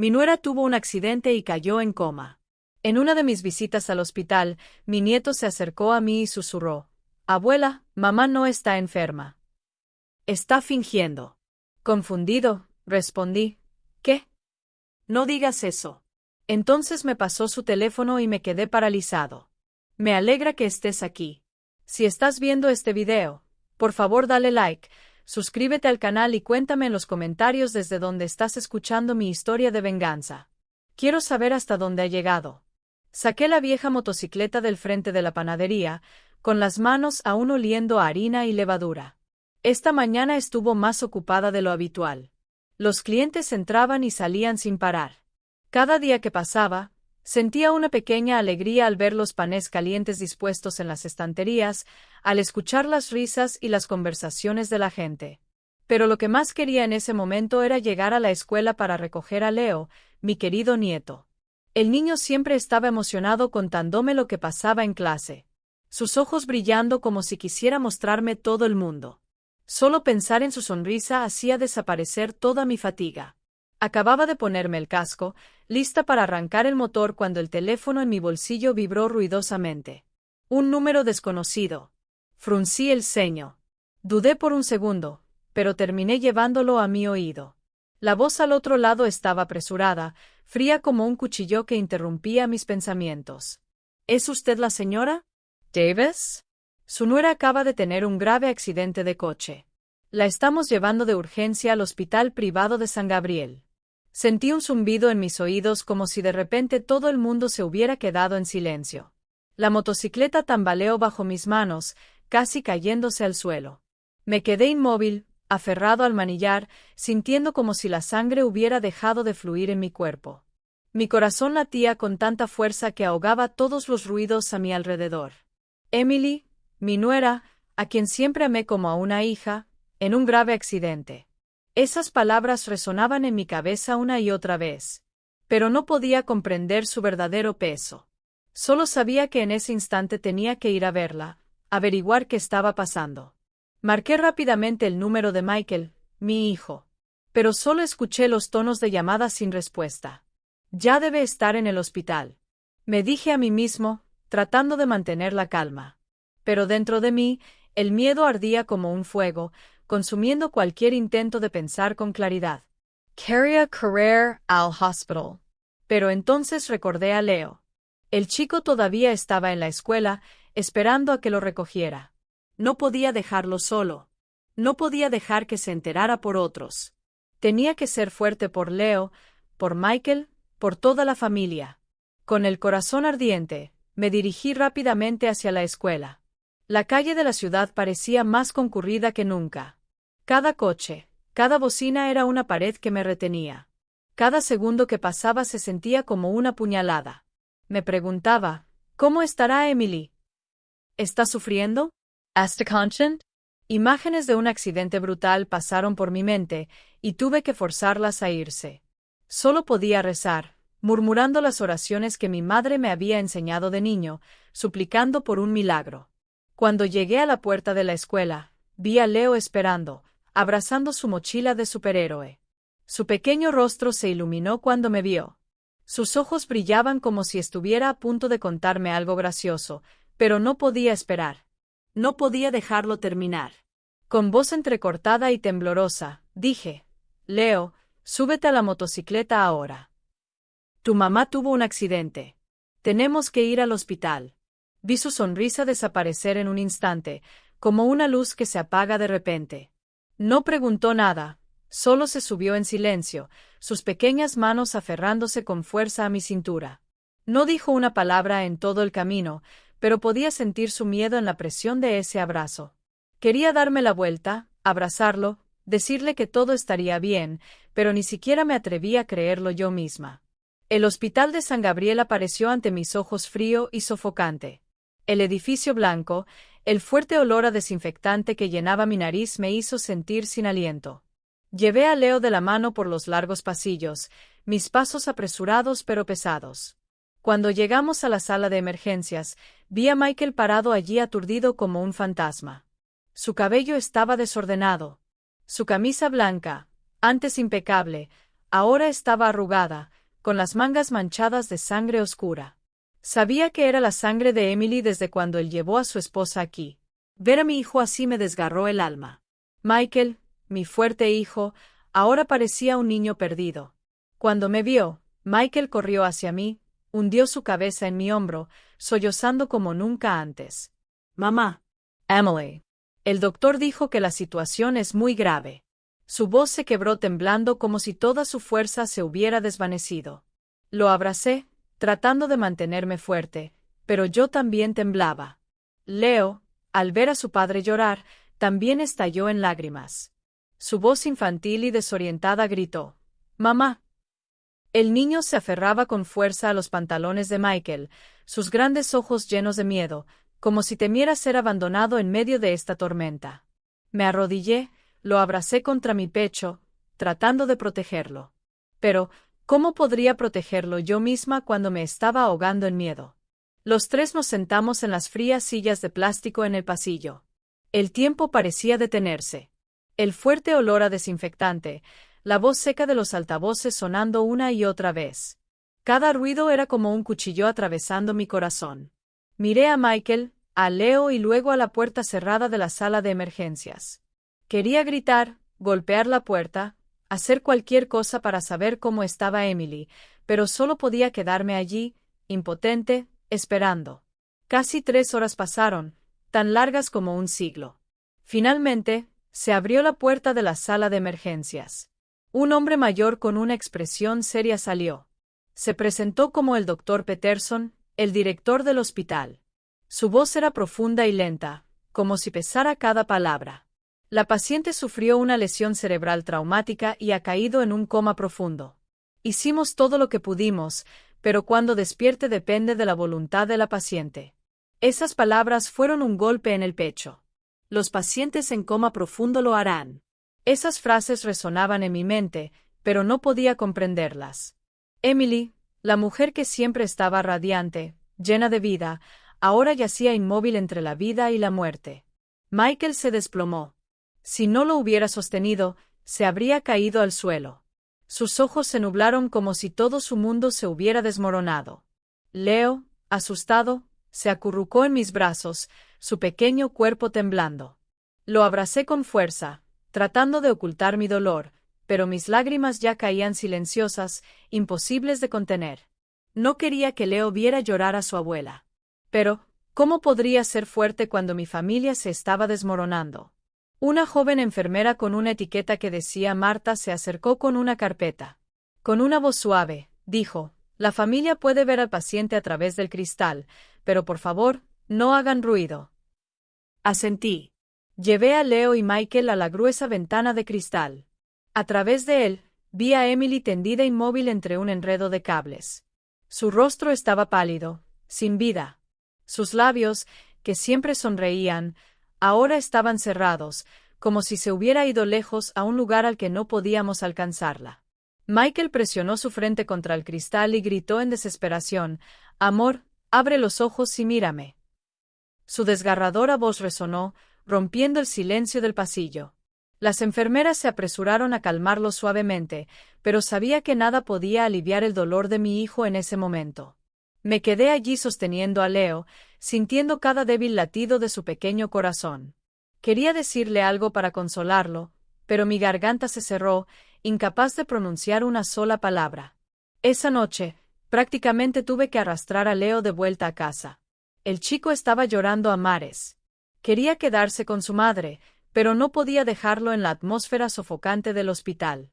Mi nuera tuvo un accidente y cayó en coma. En una de mis visitas al hospital, mi nieto se acercó a mí y susurró: Abuela, mamá no está enferma. Está fingiendo. Confundido, respondí: ¿Qué? No digas eso. Entonces me pasó su teléfono y me quedé paralizado. Me alegra que estés aquí. Si estás viendo este video, por favor dale like, suscríbete al canal y cuéntame en los comentarios desde dónde estás escuchando mi historia de venganza. Quiero saber hasta dónde ha llegado. Saqué la vieja motocicleta del frente de la panadería, con las manos aún oliendo a harina y levadura. Esta mañana estuvo más ocupada de lo habitual. Los clientes entraban y salían sin parar. Cada día que pasaba, sentía una pequeña alegría al ver los panes calientes dispuestos en las estanterías, al escuchar las risas y las conversaciones de la gente. Pero lo que más quería en ese momento era llegar a la escuela para recoger a Leo, mi querido nieto. El niño siempre estaba emocionado contándome lo que pasaba en clase, sus ojos brillando como si quisiera mostrarme todo el mundo. Solo pensar en su sonrisa hacía desaparecer toda mi fatiga. Acababa de ponerme el casco, lista para arrancar el motor cuando el teléfono en mi bolsillo vibró ruidosamente. Un número desconocido. Fruncí el ceño. Dudé por un segundo, pero terminé llevándolo a mi oído. La voz al otro lado estaba apresurada, fría como un cuchillo que interrumpía mis pensamientos. ¿Es usted la señora Davis? Su nuera acaba de tener un grave accidente de coche. La estamos llevando de urgencia al hospital privado de San Gabriel. Sentí un zumbido en mis oídos como si de repente todo el mundo se hubiera quedado en silencio. La motocicleta tambaleó bajo mis manos, casi cayéndose al suelo. Me quedé inmóvil, aferrado al manillar, sintiendo como si la sangre hubiera dejado de fluir en mi cuerpo. Mi corazón latía con tanta fuerza que ahogaba todos los ruidos a mi alrededor. Emily, mi nuera, a quien siempre amé como a una hija, en un grave accidente. Esas palabras resonaban en mi cabeza una y otra vez, pero no podía comprender su verdadero peso. Solo sabía que en ese instante tenía que ir a verla, averiguar qué estaba pasando. Marqué rápidamente el número de Michael, mi hijo, pero solo escuché los tonos de llamada sin respuesta. Ya debe estar en el hospital, me dije a mí mismo, tratando de mantener la calma. Pero dentro de mí, el miedo ardía como un fuego, consumiendo cualquier intento de pensar con claridad. Carry a career al hospital. Pero entonces recordé a Leo. El chico todavía estaba en la escuela, esperando a que lo recogiera. No podía dejarlo solo. No podía dejar que se enterara por otros. Tenía que ser fuerte por Leo, por Michael, por toda la familia. Con el corazón ardiente, me dirigí rápidamente hacia la escuela. La calle de la ciudad parecía más concurrida que nunca. Cada coche, cada bocina era una pared que me retenía. Cada segundo que pasaba se sentía como una puñalada. Me preguntaba, ¿cómo estará Emily? ¿Está sufriendo? ¿Está consciente? Imágenes de un accidente brutal pasaron por mi mente, y tuve que forzarlas a irse. Solo podía rezar, murmurando las oraciones que mi madre me había enseñado de niño, suplicando por un milagro. Cuando llegué a la puerta de la escuela, vi a Leo esperando, abrazando su mochila de superhéroe. Su pequeño rostro se iluminó cuando me vio. Sus ojos brillaban como si estuviera a punto de contarme algo gracioso, pero no podía esperar. No podía dejarlo terminar. Con voz entrecortada y temblorosa, dije: Leo, súbete a la motocicleta ahora. Tu mamá tuvo un accidente. Tenemos que ir al hospital. Vi su sonrisa desaparecer en un instante, como una luz que se apaga de repente. No preguntó nada, solo se subió en silencio, sus pequeñas manos aferrándose con fuerza a mi cintura. No dijo una palabra en todo el camino, pero podía sentir su miedo en la presión de ese abrazo. Quería darme la vuelta, abrazarlo, decirle que todo estaría bien, pero ni siquiera me atreví a creerlo yo misma. El hospital de San Gabriel apareció ante mis ojos frío y sofocante. El edificio blanco, el fuerte olor a desinfectante que llenaba mi nariz me hizo sentir sin aliento. Llevé a Leo de la mano por los largos pasillos, mis pasos apresurados pero pesados. Cuando llegamos a la sala de emergencias, vi a Michael parado allí aturdido como un fantasma. Su cabello estaba desordenado. Su camisa blanca, antes impecable, Ahora estaba arrugada, con las mangas manchadas de sangre oscura. Sabía que era la sangre de Emily desde cuando él llevó a su esposa aquí. Ver a mi hijo así me desgarró el alma. Michael, mi fuerte hijo, ahora parecía un niño perdido. Cuando me vio, Michael corrió hacia mí, hundió su cabeza en mi hombro, sollozando como nunca antes. Mamá. Emily. El doctor dijo que la situación es muy grave. Su voz se quebró temblando como si toda su fuerza se hubiera desvanecido. Lo abracé, tratando de mantenerme fuerte, pero yo también temblaba. Leo, al ver a su padre llorar, también estalló en lágrimas. Su voz infantil y desorientada gritó: «¡Mamá!». El niño se aferraba con fuerza a los pantalones de Michael, sus grandes ojos llenos de miedo, como si temiera ser abandonado en medio de esta tormenta. Me arrodillé, lo abracé contra mi pecho, tratando de protegerlo. Pero, ¿cómo podría protegerlo yo misma cuando me estaba ahogando en miedo? Los tres nos sentamos en las frías sillas de plástico en el pasillo. El tiempo parecía detenerse. El fuerte olor a desinfectante, la voz seca de los altavoces sonando una y otra vez. Cada ruido era como un cuchillo atravesando mi corazón. Miré a Michael, a Leo y luego a la puerta cerrada de la sala de emergencias. Quería gritar, golpear la puerta, hacer cualquier cosa para saber cómo estaba Emily, pero solo podía quedarme allí, impotente, esperando. Casi 3 horas pasaron, tan largas como un siglo. Finalmente, se abrió la puerta de la sala de emergencias. Un hombre mayor con una expresión seria salió. Se presentó como el doctor Peterson, el director del hospital. Su voz era profunda y lenta, como si pesara cada palabra. La paciente sufrió una lesión cerebral traumática y ha caído en un coma profundo. Hicimos todo lo que pudimos, pero cuando despierte depende de la voluntad de la paciente. Esas palabras fueron un golpe en el pecho. Los pacientes en coma profundo lo harán. Esas frases resonaban en mi mente, pero no podía comprenderlas. Emily, la mujer que siempre estaba radiante, llena de vida, ahora yacía inmóvil entre la vida y la muerte. Michael se desplomó. Si no lo hubiera sostenido, se habría caído al suelo. Sus ojos se nublaron como si todo su mundo se hubiera desmoronado. Leo, asustado, se acurrucó en mis brazos, su pequeño cuerpo temblando. Lo abracé con fuerza, tratando de ocultar mi dolor, pero mis lágrimas ya caían silenciosas, imposibles de contener. No quería que Leo viera llorar a su abuela. Pero, ¿cómo podría ser fuerte cuando mi familia se estaba desmoronando? Una joven enfermera con una etiqueta que decía Marta se acercó con una carpeta. Con una voz suave, dijo: «La familia puede ver al paciente a través del cristal, pero por favor, no hagan ruido». Asentí. Llevé a Leo y Michael a la gruesa ventana de cristal. A través de él, vi a Emily tendida inmóvil entre un enredo de cables. Su rostro estaba pálido, sin vida. Sus labios, que siempre sonreían, ahora estaban cerrados, como si se hubiera ido lejos a un lugar al que no podíamos alcanzarla. Michael presionó su frente contra el cristal y gritó en desesperación: «Amor, abre los ojos y mírame». Su desgarradora voz resonó, rompiendo el silencio del pasillo. Las enfermeras se apresuraron a calmarlo suavemente, pero sabía que nada podía aliviar el dolor de mi hijo en ese momento. Me quedé allí sosteniendo a Leo, sintiendo cada débil latido de su pequeño corazón. Quería decirle algo para consolarlo, pero mi garganta se cerró, incapaz de pronunciar una sola palabra. Esa noche, prácticamente tuve que arrastrar a Leo de vuelta a casa. El chico estaba llorando a mares. Quería quedarse con su madre, pero no podía dejarlo en la atmósfera sofocante del hospital.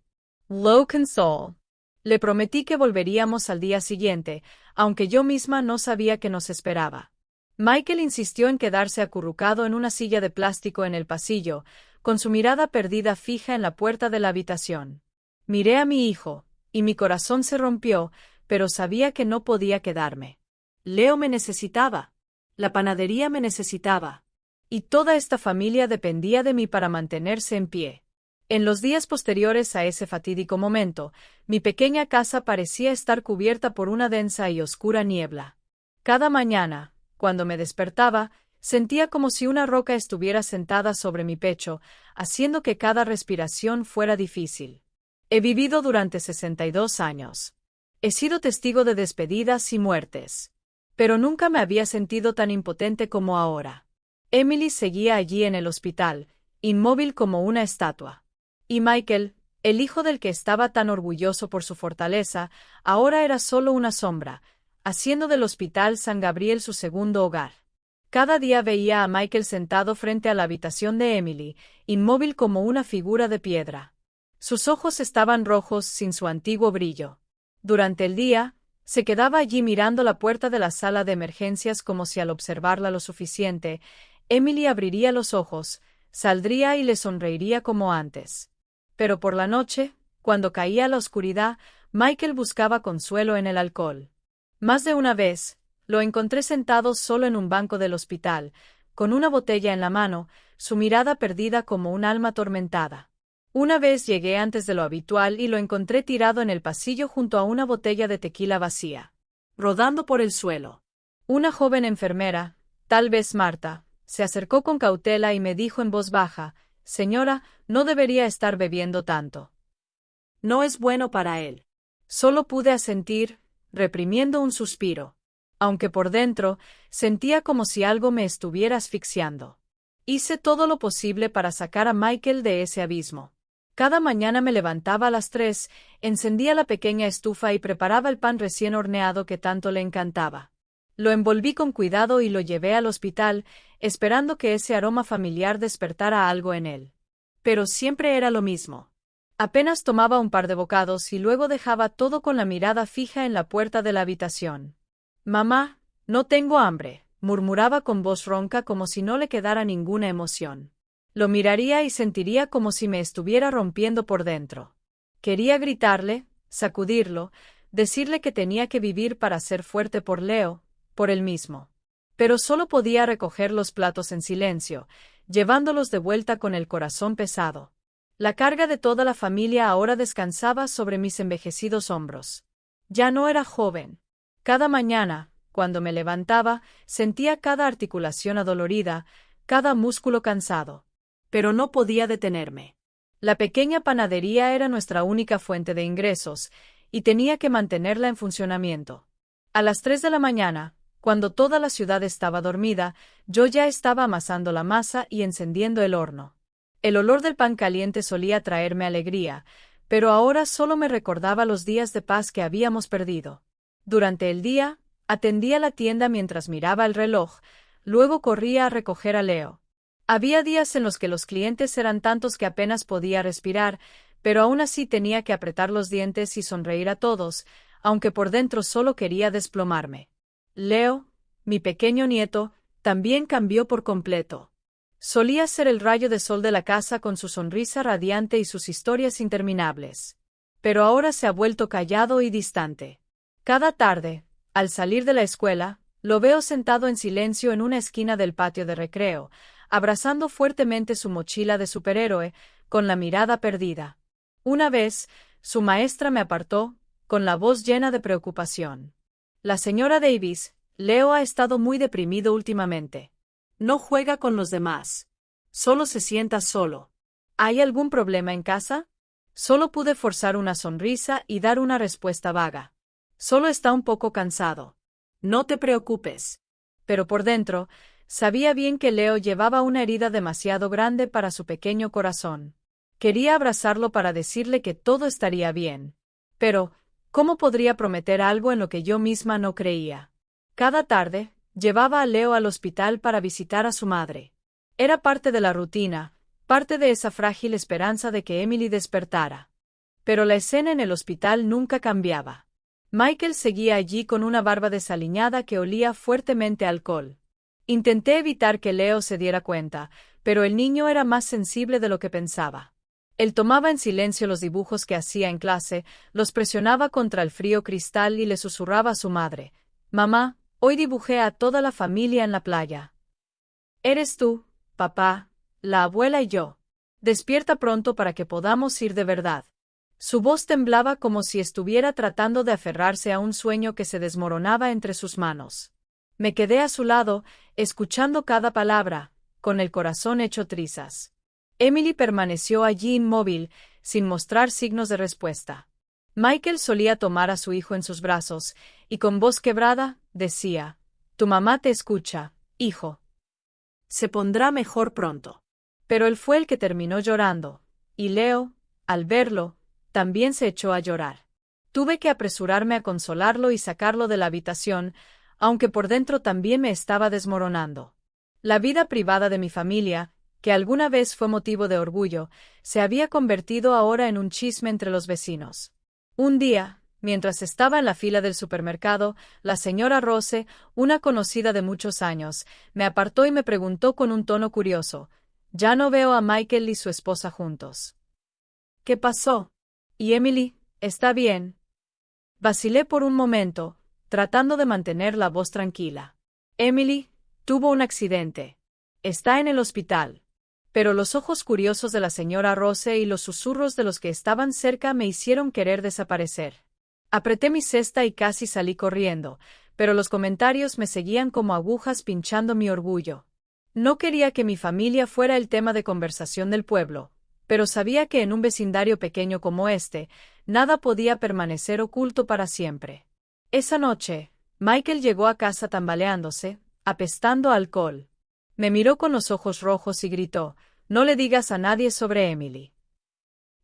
Lo consoló. Le prometí que volveríamos al día siguiente, aunque yo misma no sabía qué nos esperaba. Michael insistió en quedarse acurrucado en una silla de plástico en el pasillo, con su mirada perdida fija en la puerta de la habitación. Miré a mi hijo, y mi corazón se rompió, pero sabía que no podía quedarme. Leo me necesitaba. La panadería me necesitaba. Y toda esta familia dependía de mí para mantenerse en pie. En los días posteriores a ese fatídico momento, mi pequeña casa parecía estar cubierta por una densa y oscura niebla. Cada mañana, cuando me despertaba, sentía como si una roca estuviera sentada sobre mi pecho, haciendo que cada respiración fuera difícil. He vivido durante 62 años. He sido testigo de despedidas y muertes. Pero nunca me había sentido tan impotente como ahora. Emily seguía allí en el hospital, inmóvil como una estatua. Y Michael, el hijo del que estaba tan orgulloso por su fortaleza, ahora era solo una sombra, haciendo del Hospital San Gabriel su segundo hogar. Cada día veía a Michael sentado frente a la habitación de Emily, inmóvil como una figura de piedra. Sus ojos estaban rojos sin su antiguo brillo. Durante el día, se quedaba allí mirando la puerta de la sala de emergencias como si al observarla lo suficiente, Emily abriría los ojos, saldría y le sonreiría como antes. Pero por la noche, cuando caía la oscuridad, Michael buscaba consuelo en el alcohol. Más de una vez, lo encontré sentado solo en un banco del hospital, con una botella en la mano, su mirada perdida como un alma atormentada. Una vez llegué antes de lo habitual y lo encontré tirado en el pasillo junto a una botella de tequila vacía, rodando por el suelo. Una joven enfermera, tal vez Marta, se acercó con cautela y me dijo en voz baja: «Señora, no debería estar bebiendo tanto. No es bueno para él». Solo pude asentir, reprimiendo un suspiro. Aunque por dentro, sentía como si algo me estuviera asfixiando. Hice todo lo posible para sacar a Michael de ese abismo. Cada mañana me levantaba a las 3, encendía la pequeña estufa y preparaba el pan recién horneado que tanto le encantaba. Lo envolví con cuidado y lo llevé al hospital, esperando que ese aroma familiar despertara algo en él. Pero siempre era lo mismo. Apenas tomaba un par de bocados y luego dejaba todo con la mirada fija en la puerta de la habitación. «Mamá, no tengo hambre», murmuraba con voz ronca como si no le quedara ninguna emoción. Lo miraría y sentiría como si me estuviera rompiendo por dentro. Quería gritarle, sacudirlo, decirle que tenía que vivir para ser fuerte por Leo, por él mismo. Pero solo podía recoger los platos en silencio, llevándolos de vuelta con el corazón pesado. La carga de toda la familia ahora descansaba sobre mis envejecidos hombros. Ya no era joven. Cada mañana, cuando me levantaba, sentía cada articulación adolorida, cada músculo cansado. Pero no podía detenerme. La pequeña panadería era nuestra única fuente de ingresos, y tenía que mantenerla en funcionamiento. A las 3 de la mañana, cuando toda la ciudad estaba dormida, yo ya estaba amasando la masa y encendiendo el horno. El olor del pan caliente solía traerme alegría, pero ahora solo me recordaba los días de paz que habíamos perdido. Durante el día, atendía la tienda mientras miraba el reloj, luego corría a recoger a Leo. Había días en los que los clientes eran tantos que apenas podía respirar, pero aún así tenía que apretar los dientes y sonreír a todos, aunque por dentro solo quería desplomarme. Leo, mi pequeño nieto, también cambió por completo. Solía ser el rayo de sol de la casa con su sonrisa radiante y sus historias interminables. Pero ahora se ha vuelto callado y distante. Cada tarde, al salir de la escuela, lo veo sentado en silencio en una esquina del patio de recreo, abrazando fuertemente su mochila de superhéroe, con la mirada perdida. Una vez, su maestra me apartó, con la voz llena de preocupación. «La señora Davis, Leo ha estado muy deprimido últimamente. No juega con los demás. Solo se sienta solo. ¿Hay algún problema en casa?». Solo pude forzar una sonrisa y dar una respuesta vaga. «Solo está un poco cansado. No te preocupes». Pero por dentro, sabía bien que Leo llevaba una herida demasiado grande para su pequeño corazón. Quería abrazarlo para decirle que todo estaría bien. Pero, ¿cómo podría prometer algo en lo que yo misma no creía? Cada tarde, llevaba a Leo al hospital para visitar a su madre. Era parte de la rutina, parte de esa frágil esperanza de que Emily despertara. Pero la escena en el hospital nunca cambiaba. Michael seguía allí con una barba desaliñada que olía fuertemente a alcohol. Intenté evitar que Leo se diera cuenta, pero el niño era más sensible de lo que pensaba. Él tomaba en silencio los dibujos que hacía en clase, los presionaba contra el frío cristal y le susurraba a su madre: «Mamá, hoy dibujé a toda la familia en la playa. Eres tú, papá, la abuela y yo. Despierta pronto para que podamos ir de verdad». Su voz temblaba como si estuviera tratando de aferrarse a un sueño que se desmoronaba entre sus manos. Me quedé a su lado, escuchando cada palabra, con el corazón hecho trizas. Emily permaneció allí inmóvil, sin mostrar signos de respuesta. Michael solía tomar a su hijo en sus brazos, y con voz quebrada, decía: «Tu mamá te escucha, hijo. Se pondrá mejor pronto». Pero él fue el que terminó llorando, y Leo, al verlo, también se echó a llorar. Tuve que apresurarme a consolarlo y sacarlo de la habitación, aunque por dentro también me estaba desmoronando. La vida privada de mi familia, que alguna vez fue motivo de orgullo, se había convertido ahora en un chisme entre los vecinos. Un día, mientras estaba en la fila del supermercado, la señora Rose, una conocida de muchos años, me apartó y me preguntó con un tono curioso: «Ya no veo a Michael y su esposa juntos». «¿Qué pasó? ¿Y Emily, está bien?». Vacilé por un momento, tratando de mantener la voz tranquila. «Emily tuvo un accidente. Está en el hospital». Pero los ojos curiosos de la señora Rose y los susurros de los que estaban cerca me hicieron querer desaparecer. Apreté mi cesta y casi salí corriendo, pero los comentarios me seguían como agujas pinchando mi orgullo. No quería que mi familia fuera el tema de conversación del pueblo, pero sabía que en un vecindario pequeño como este, nada podía permanecer oculto para siempre. Esa noche, Michael llegó a casa tambaleándose, apestando a alcohol. Me miró con los ojos rojos y gritó: «No le digas a nadie sobre Emily.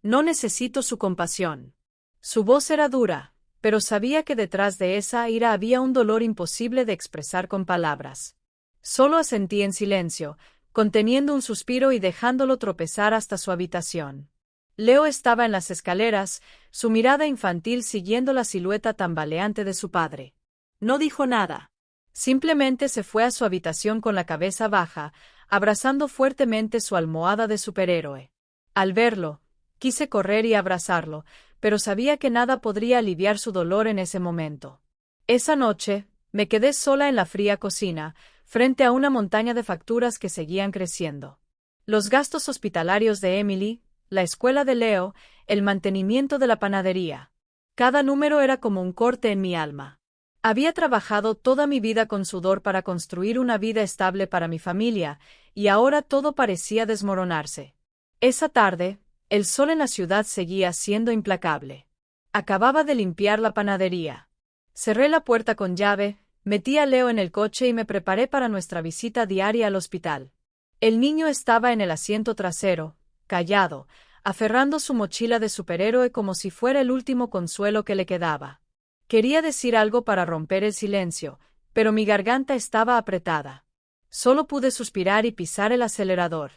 No necesito su compasión». Su voz era dura, pero sabía que detrás de esa ira había un dolor imposible de expresar con palabras. Solo asentí en silencio, conteniendo un suspiro y dejándolo tropezar hasta su habitación. Leo estaba en las escaleras, su mirada infantil siguiendo la silueta tambaleante de su padre. No dijo nada. Simplemente se fue a su habitación con la cabeza baja, abrazando fuertemente su almohada de superhéroe. Al verlo, quise correr y abrazarlo, pero sabía que nada podría aliviar su dolor en ese momento. Esa noche, me quedé sola en la fría cocina, frente a una montaña de facturas que seguían creciendo. Los gastos hospitalarios de Emily, la escuela de Leo, el mantenimiento de la panadería. Cada número era como un corte en mi alma. Había trabajado toda mi vida con sudor para construir una vida estable para mi familia, y ahora todo parecía desmoronarse. Esa tarde, el sol en la ciudad seguía siendo implacable. Acababa de limpiar la panadería. Cerré la puerta con llave, metí a Leo en el coche y me preparé para nuestra visita diaria al hospital. El niño estaba en el asiento trasero, callado, aferrando su mochila de superhéroe como si fuera el último consuelo que le quedaba. Quería decir algo para romper el silencio, pero mi garganta estaba apretada. Solo pude suspirar y pisar el acelerador.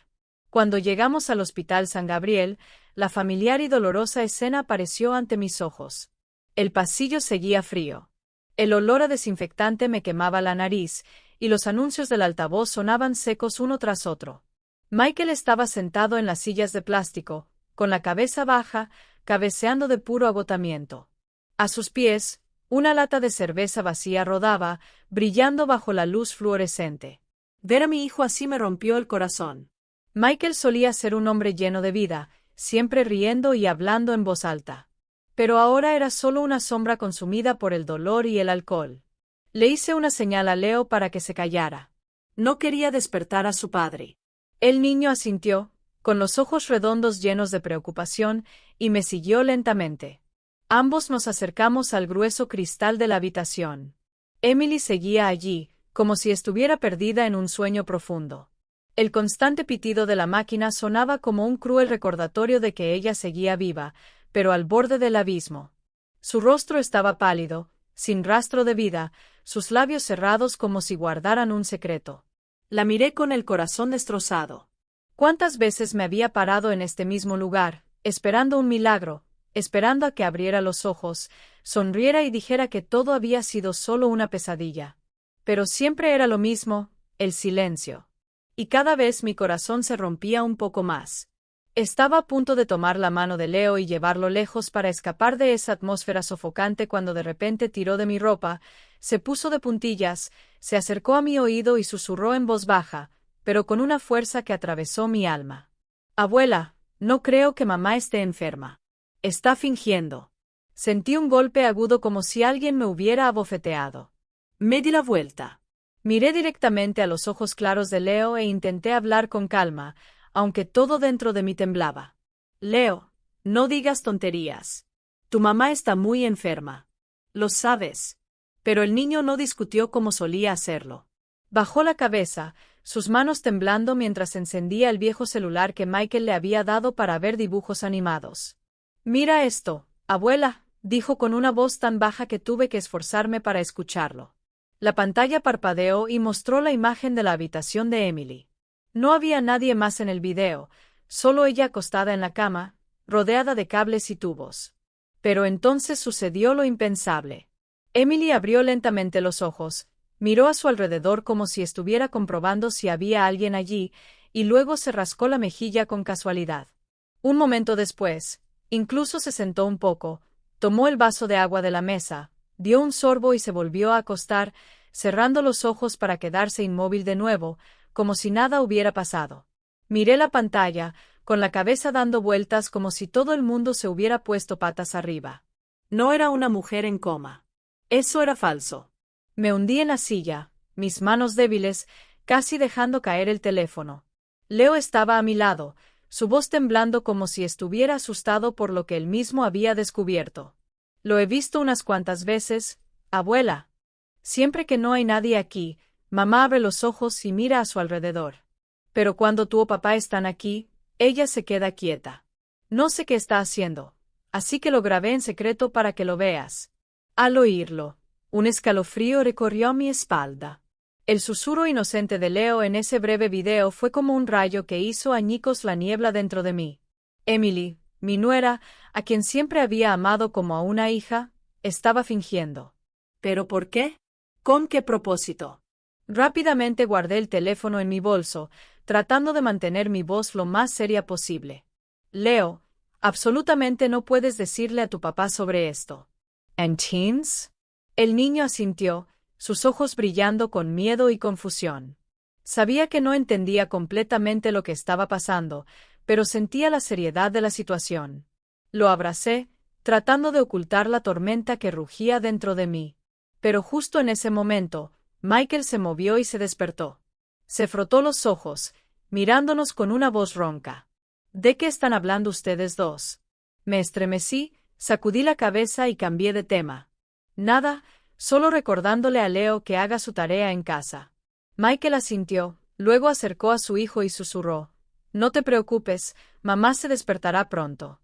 Cuando llegamos al Hospital San Gabriel, la familiar y dolorosa escena apareció ante mis ojos. El pasillo seguía frío. El olor a desinfectante me quemaba la nariz, y los anuncios del altavoz sonaban secos uno tras otro. Michael estaba sentado en las sillas de plástico, con la cabeza baja, cabeceando de puro agotamiento. A sus pies, una lata de cerveza vacía rodaba, brillando bajo la luz fluorescente. Ver a mi hijo así me rompió el corazón. Michael solía ser un hombre lleno de vida, siempre riendo y hablando en voz alta. Pero ahora era solo una sombra consumida por el dolor y el alcohol. Le hice una señal a Leo para que se callara. No quería despertar a su padre. El niño asintió, con los ojos redondos llenos de preocupación, y me siguió lentamente. Ambos nos acercamos al grueso cristal de la habitación. Emily seguía allí, como si estuviera perdida en un sueño profundo. El constante pitido de la máquina sonaba como un cruel recordatorio de que ella seguía viva, pero al borde del abismo. Su rostro estaba pálido, sin rastro de vida, sus labios cerrados como si guardaran un secreto. La miré con el corazón destrozado. ¿Cuántas veces me había parado en este mismo lugar, esperando un milagro, esperando a que abriera los ojos, sonriera y dijera que todo había sido solo una pesadilla? Pero siempre era lo mismo, el silencio. Y cada vez mi corazón se rompía un poco más. Estaba a punto de tomar la mano de Leo y llevarlo lejos para escapar de esa atmósfera sofocante cuando de repente tiró de mi ropa, se puso de puntillas, se acercó a mi oído y susurró en voz baja, pero con una fuerza que atravesó mi alma. «Abuela, no creo que mamá esté enferma. Está fingiendo». Sentí un golpe agudo como si alguien me hubiera abofeteado. Me di la vuelta. Miré directamente a los ojos claros de Leo e intenté hablar con calma, aunque todo dentro de mí temblaba. Leo, no digas tonterías. Tu mamá está muy enferma. Lo sabes. Pero el niño no discutió como solía hacerlo. Bajó la cabeza, sus manos temblando mientras encendía el viejo celular que Michael le había dado para ver dibujos animados. Mira esto, abuela, dijo con una voz tan baja que tuve que esforzarme para escucharlo. La pantalla parpadeó y mostró la imagen de la habitación de Emily. No había nadie más en el video, solo ella acostada en la cama, rodeada de cables y tubos. Pero entonces sucedió lo impensable. Emily abrió lentamente los ojos, miró a su alrededor como si estuviera comprobando si había alguien allí, y luego se rascó la mejilla con casualidad. Un momento después, incluso se sentó un poco, tomó el vaso de agua de la mesa, dio un sorbo y se volvió a acostar, cerrando los ojos para quedarse inmóvil de nuevo, como si nada hubiera pasado. Miré la pantalla, con la cabeza dando vueltas como si todo el mundo se hubiera puesto patas arriba. No era una mujer en coma. Eso era falso. Me hundí en la silla, mis manos débiles, casi dejando caer el teléfono. Leo estaba a mi lado, su voz temblando como si estuviera asustado por lo que él mismo había descubierto. Lo he visto unas cuantas veces, abuela. Siempre que no hay nadie aquí, mamá abre los ojos y mira a su alrededor. Pero cuando tú o papá están aquí, ella se queda quieta. No sé qué está haciendo, así que lo grabé en secreto para que lo veas. Al oírlo, un escalofrío recorrió mi espalda. El susurro inocente de Leo en ese breve video fue como un rayo que hizo añicos la niebla dentro de mí. Emily, mi nuera, a quien siempre había amado como a una hija, estaba fingiendo. ¿Pero por qué? ¿Con qué propósito? Rápidamente guardé el teléfono en mi bolso, tratando de mantener mi voz lo más seria posible. Leo, absolutamente no puedes decirle a tu papá sobre esto. ¿And teens? El niño asintió, sus ojos brillando con miedo y confusión. Sabía que no entendía completamente lo que estaba pasando, pero sentía la seriedad de la situación. Lo abracé, tratando de ocultar la tormenta que rugía dentro de mí. Pero justo en ese momento, Michael se movió y se despertó. Se frotó los ojos, mirándonos con una voz ronca. ¿De qué están hablando ustedes dos? Me estremecí, sacudí la cabeza y cambié de tema. Nada, solo recordándole a Leo que haga su tarea en casa. Michael asintió, luego acercó a su hijo y susurró. No te preocupes, mamá se despertará pronto.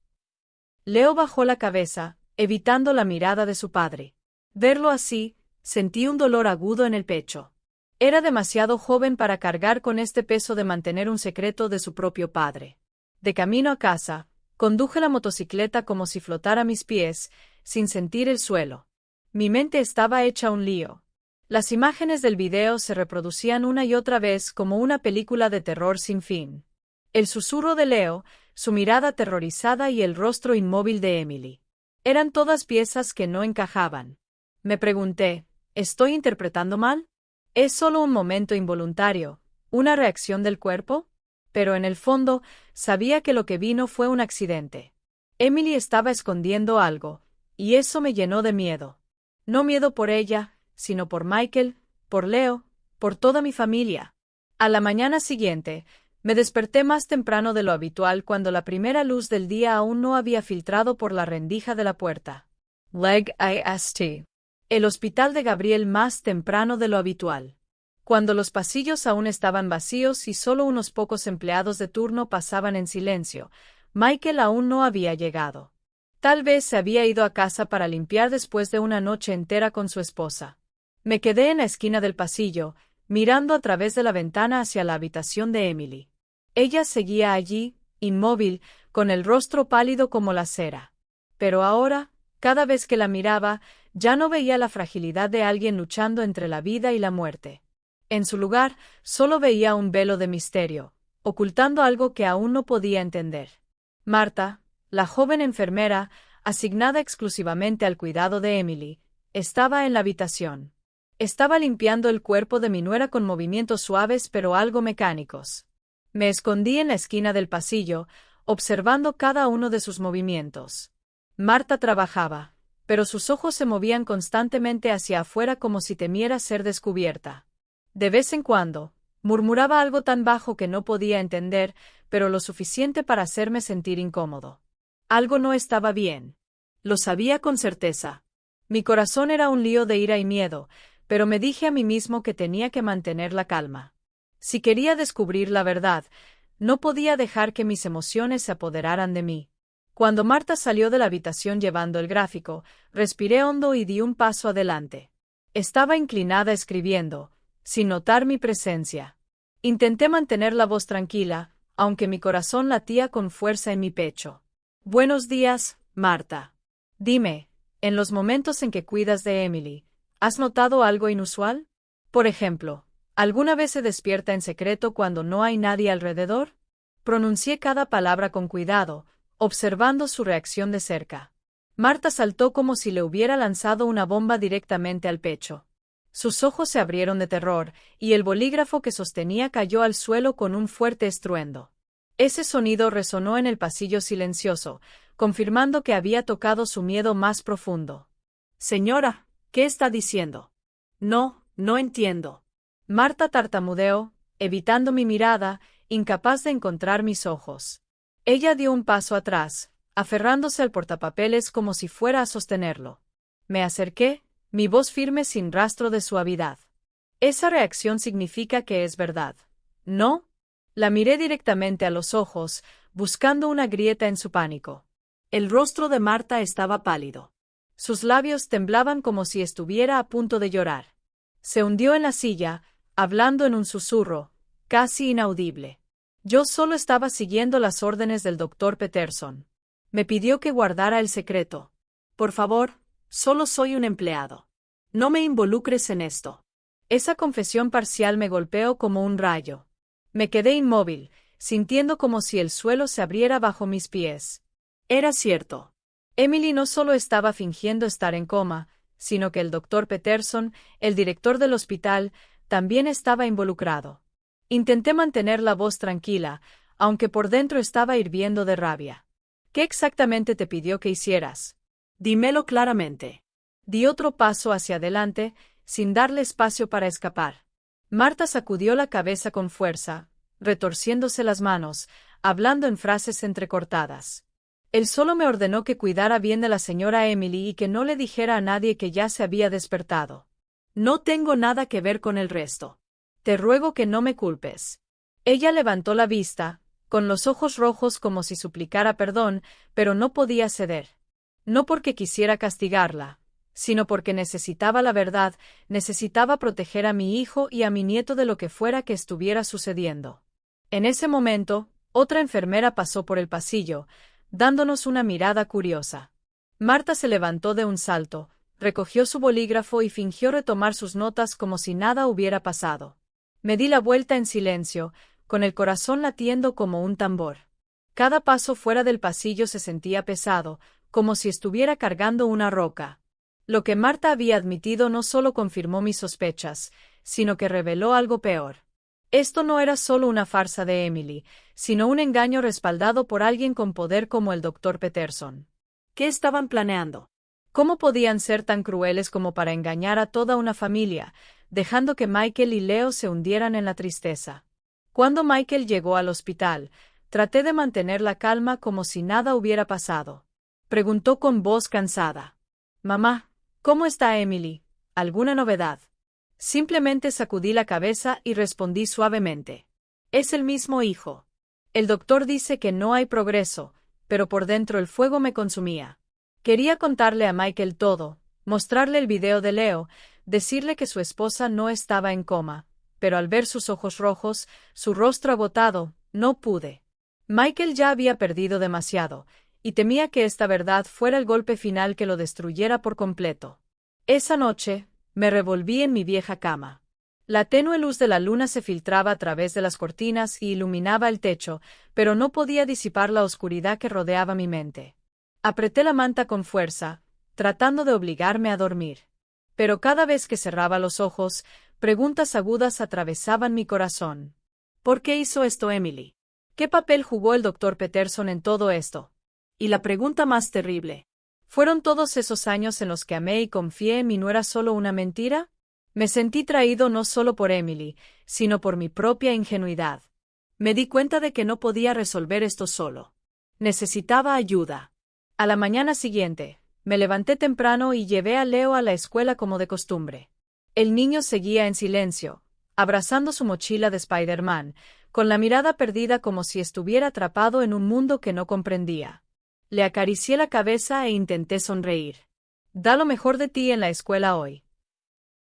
Leo bajó la cabeza, evitando la mirada de su padre. Verlo así, sentí un dolor agudo en el pecho. Era demasiado joven para cargar con este peso de mantener un secreto de su propio padre. De camino a casa, conduje la motocicleta como si flotara a mis pies, sin sentir el suelo. Mi mente estaba hecha un lío. Las imágenes del video se reproducían una y otra vez como una película de terror sin fin. El susurro de Leo, su mirada aterrorizada y el rostro inmóvil de Emily. Eran todas piezas que no encajaban. Me pregunté, ¿estoy interpretando mal? ¿Es solo un momento involuntario, una reacción del cuerpo? Pero en el fondo, sabía que lo que vino fue un accidente. Emily estaba escondiendo algo, y eso me llenó de miedo. No miedo por ella, sino por Michael, por Leo, por toda mi familia. A la mañana siguiente, me desperté más temprano de lo habitual cuando la primera luz del día aún no había filtrado por la rendija de la puerta. Leg IST. El hospital de Gabriel más temprano de lo habitual. Cuando los pasillos aún estaban vacíos y solo unos pocos empleados de turno pasaban en silencio, Michael aún no había llegado. Tal vez se había ido a casa para limpiar después de una noche entera con su esposa. Me quedé en la esquina del pasillo, mirando a través de la ventana hacia la habitación de Emily. Ella seguía allí, inmóvil, con el rostro pálido como la cera. Pero ahora, cada vez que la miraba, ya no veía la fragilidad de alguien luchando entre la vida y la muerte. En su lugar, solo veía un velo de misterio, ocultando algo que aún no podía entender. Marta, la joven enfermera, asignada exclusivamente al cuidado de Emily, estaba en la habitación. Estaba limpiando el cuerpo de mi nuera con movimientos suaves pero algo mecánicos. Me escondí en la esquina del pasillo, observando cada uno de sus movimientos. Marta trabajaba, pero sus ojos se movían constantemente hacia afuera como si temiera ser descubierta. De vez en cuando, Murmuraba algo tan bajo que no podía entender, pero lo suficiente para hacerme sentir incómodo. Algo no estaba bien. Lo sabía con certeza. Mi corazón era un lío de ira y miedo, pero me dije a mí mismo que tenía que mantener la calma. Si quería descubrir la verdad, no podía dejar que mis emociones se apoderaran de mí. Cuando Marta salió de la habitación llevando el gráfico, respiré hondo y di un paso adelante. Estaba inclinada escribiendo, sin notar mi presencia. Intenté mantener la voz tranquila, aunque mi corazón latía con fuerza en mi pecho. Buenos días, Marta. Dime, en los momentos en que cuidas de Emily, ¿has notado algo inusual? Por ejemplo, ¿alguna vez se despierta en secreto cuando no hay nadie alrededor? Pronuncié cada palabra con cuidado, observando su reacción de cerca. Marta saltó como si le hubiera lanzado una bomba directamente al pecho. Sus ojos se abrieron de terror, y el bolígrafo que sostenía cayó al suelo con un fuerte estruendo. Ese sonido resonó en el pasillo silencioso, confirmando que había tocado su miedo más profundo. Señora, ¿qué está diciendo? No entiendo. Marta tartamudeó, evitando mi mirada, incapaz de encontrar mis ojos. Ella dio un paso atrás, aferrándose al portapapeles como si fuera a sostenerlo. Me acerqué, mi voz firme sin rastro de suavidad. Esa reacción significa que es verdad, ¿no? La miré directamente a los ojos, buscando una grieta en su pánico. El rostro de Marta estaba pálido. Sus labios temblaban como si estuviera a punto de llorar. Se hundió en la silla, hablando en un susurro, casi inaudible. Yo solo estaba siguiendo las órdenes del doctor Peterson. Me pidió que guardara el secreto. Por favor, solo soy un empleado. No me involucres en esto. Esa confesión parcial me golpeó como un rayo. Me quedé inmóvil, sintiendo como si el suelo se abriera bajo mis pies. Era cierto. Emily no solo estaba fingiendo estar en coma, sino que el doctor Peterson, el director del hospital, también estaba involucrado. Intenté mantener la voz tranquila, aunque por dentro estaba hirviendo de rabia. ¿Qué exactamente te pidió que hicieras? Dímelo claramente. Di otro paso hacia adelante, sin darle espacio para escapar. Marta sacudió la cabeza con fuerza, retorciéndose las manos, hablando en frases entrecortadas. Él solo me ordenó que cuidara bien de la señora Emily y que no le dijera a nadie que ya se había despertado. No tengo nada que ver con el resto. Te ruego que no me culpes. Ella levantó la vista, con los ojos rojos como si suplicara perdón, pero no podía ceder. No porque quisiera castigarla, sino porque necesitaba la verdad, necesitaba proteger a mi hijo y a mi nieto de lo que fuera que estuviera sucediendo. En ese momento, otra enfermera pasó por el pasillo, dándonos una mirada curiosa. Marta se levantó de un salto, recogió su bolígrafo y fingió retomar sus notas como si nada hubiera pasado. Me di la vuelta en silencio, con el corazón latiendo como un tambor. Cada paso fuera del pasillo se sentía pesado, como si estuviera cargando una roca. Lo que Marta había admitido no solo confirmó mis sospechas, sino que reveló algo peor. Esto no era solo una farsa de Emily, sino un engaño respaldado por alguien con poder como el doctor Peterson. ¿Qué estaban planeando? ¿Cómo podían ser tan crueles como para engañar a toda una familia, dejando que Michael y Leo se hundieran en la tristeza? Cuando Michael llegó al hospital, traté de mantener la calma como si nada hubiera pasado. Preguntó con voz cansada. Mamá, ¿cómo está Emily? ¿Alguna novedad? Simplemente sacudí la cabeza y respondí suavemente. Es el mismo hijo. El doctor dice que no hay progreso, pero por dentro el fuego me consumía. Quería contarle a Michael todo, mostrarle el video de Leo, decirle que su esposa no estaba en coma, pero al ver sus ojos rojos, su rostro agotado, no pude. Michael ya había perdido demasiado, y temía que esta verdad fuera el golpe final que lo destruyera por completo. Esa noche, me revolví en mi vieja cama. La tenue luz de la luna se filtraba a través de las cortinas y iluminaba el techo, pero no podía disipar la oscuridad que rodeaba mi mente. Apreté la manta con fuerza, tratando de obligarme a dormir. Pero cada vez que cerraba los ojos, preguntas agudas atravesaban mi corazón. ¿Por qué hizo esto Emily? ¿Qué papel jugó el doctor Peterson en todo esto? Y la pregunta más terrible, ¿fueron todos esos años en los que amé y confié en mí no era solo una mentira? Me sentí traído no solo por Emily, sino por mi propia ingenuidad. Me di cuenta de que no podía resolver esto solo. Necesitaba ayuda. A la mañana siguiente, me levanté temprano y llevé a Leo a la escuela como de costumbre. El niño seguía en silencio, abrazando su mochila de Spider-Man, con la mirada perdida como si estuviera atrapado en un mundo que no comprendía. Le acaricié la cabeza e intenté sonreír. Da lo mejor de ti en la escuela hoy.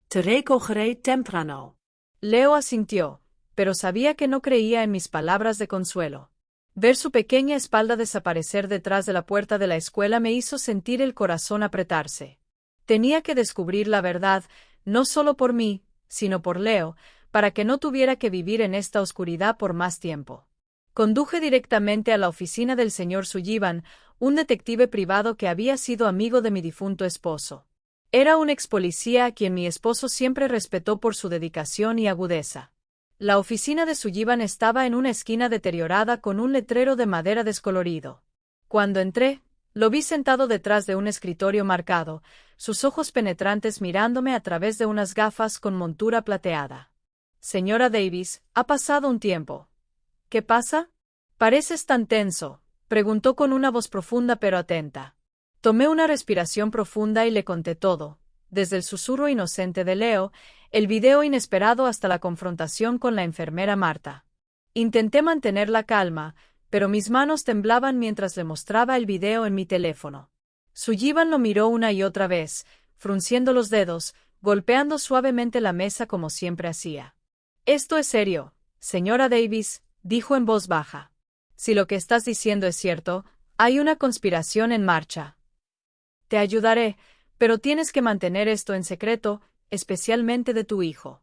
Te recogeré temprano. Leo asintió, pero sabía que no creía en mis palabras de consuelo. Ver su pequeña espalda desaparecer detrás de la puerta de la escuela me hizo sentir el corazón apretarse. Tenía que descubrir la verdad, no solo por mí, sino por Leo, para que no tuviera que vivir en esta oscuridad por más tiempo. Conduje directamente a la oficina del señor Sullivan, un detective privado que había sido amigo de mi difunto esposo. Era un ex policía a quien mi esposo siempre respetó por su dedicación y agudeza. La oficina de Sullivan estaba en una esquina deteriorada con un letrero de madera descolorido. Cuando entré, lo vi sentado detrás de un escritorio marcado, sus ojos penetrantes mirándome a través de unas gafas con montura plateada. Señora Davis, ha pasado un tiempo. ¿Qué pasa? Pareces tan tenso, preguntó con una voz profunda pero atenta. Tomé una respiración profunda y le conté todo, desde el susurro inocente de Leo, el video inesperado hasta la confrontación con la enfermera Marta. Intenté mantener la calma, pero mis manos temblaban mientras le mostraba el video en mi teléfono. Sullivan lo miró una y otra vez, frunciendo los dedos, golpeando suavemente la mesa como siempre hacía. Esto es serio, señora Davis, dijo en voz baja. Si lo que estás diciendo es cierto, hay una conspiración en marcha. Te ayudaré, pero tienes que mantener esto en secreto, especialmente de tu hijo.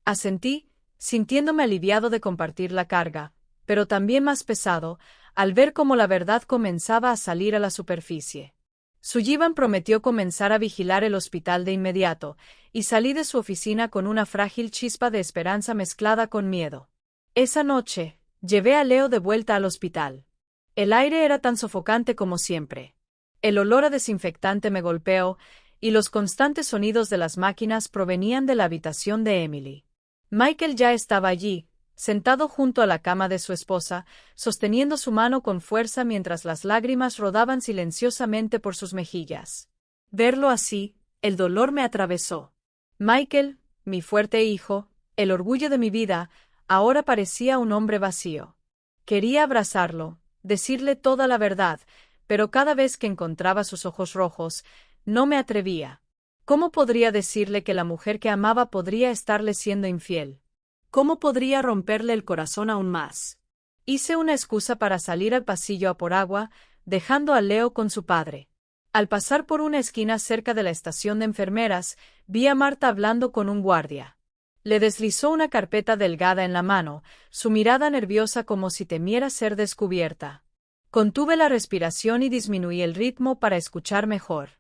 Asentí, sintiéndome aliviado de compartir la carga, pero también más pesado, al ver cómo la verdad comenzaba a salir a la superficie. Sullivan prometió comenzar a vigilar el hospital de inmediato, y salí de su oficina con una frágil chispa de esperanza mezclada con miedo. Esa noche, llevé a Leo de vuelta al hospital. El aire era tan sofocante como siempre. El olor a desinfectante me golpeó, y los constantes sonidos de las máquinas provenían de la habitación de Emily. Michael ya estaba allí, sentado junto a la cama de su esposa, sosteniendo su mano con fuerza mientras las lágrimas rodaban silenciosamente por sus mejillas. Verlo así, el dolor me atravesó. Michael, mi fuerte hijo, el orgullo de mi vida, ahora parecía un hombre vacío. Quería abrazarlo, decirle toda la verdad, pero cada vez que encontraba sus ojos rojos, no me atrevía. ¿Cómo podría decirle que la mujer que amaba podría estarle siendo infiel? ¿Cómo podría romperle el corazón aún más? Hice una excusa para salir al pasillo a por agua, dejando a Leo con su padre. Al pasar por una esquina cerca de la estación de enfermeras, vi a Marta hablando con un guardia. Le deslizó una carpeta delgada en la mano, su mirada nerviosa como si temiera ser descubierta. Contuve la respiración y disminuí el ritmo para escuchar mejor.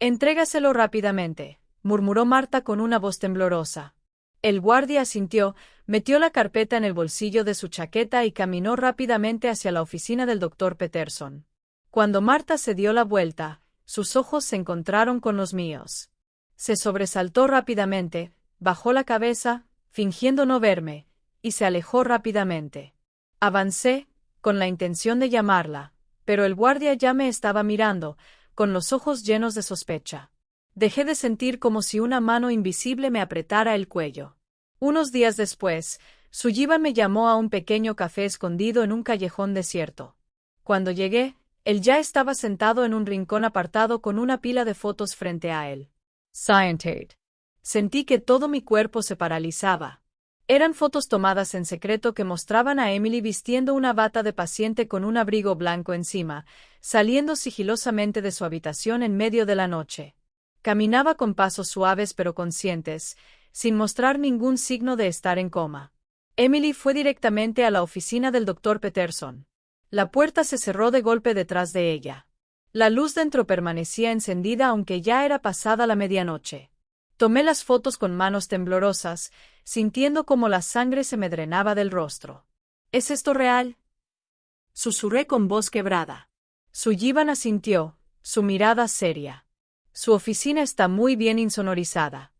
Entrégaselo rápidamente, murmuró Marta con una voz temblorosa. El guardia asintió, metió la carpeta en el bolsillo de su chaqueta y caminó rápidamente hacia la oficina del doctor Peterson. Cuando Marta se dio la vuelta, sus ojos se encontraron con los míos. Se sobresaltó rápidamente, bajó la cabeza, fingiendo no verme, y se alejó rápidamente. Avancé, con la intención de llamarla, pero el guardia ya me estaba mirando, con los ojos llenos de sospecha. Dejé de sentir como si una mano invisible me apretara el cuello. Unos días después, Sullivan me llamó a un pequeño café escondido en un callejón desierto. Cuando llegué, él ya estaba sentado en un rincón apartado con una pila de fotos frente a él. Scientate. Sentí que todo mi cuerpo se paralizaba. Eran fotos tomadas en secreto que mostraban a Emily vistiendo una bata de paciente con un abrigo blanco encima, saliendo sigilosamente de su habitación en medio de la noche. Caminaba con pasos suaves pero conscientes, sin mostrar ningún signo de estar en coma. Emily fue directamente a la oficina del doctor Peterson. La puerta se cerró de golpe detrás de ella. La luz dentro permanecía encendida aunque ya era pasada la medianoche. Tomé las fotos con manos temblorosas, sintiendo como la sangre se me drenaba del rostro. ¿Es esto real? Susurré con voz quebrada. Sullivan asintió, su mirada seria. Su oficina está muy bien insonorizada.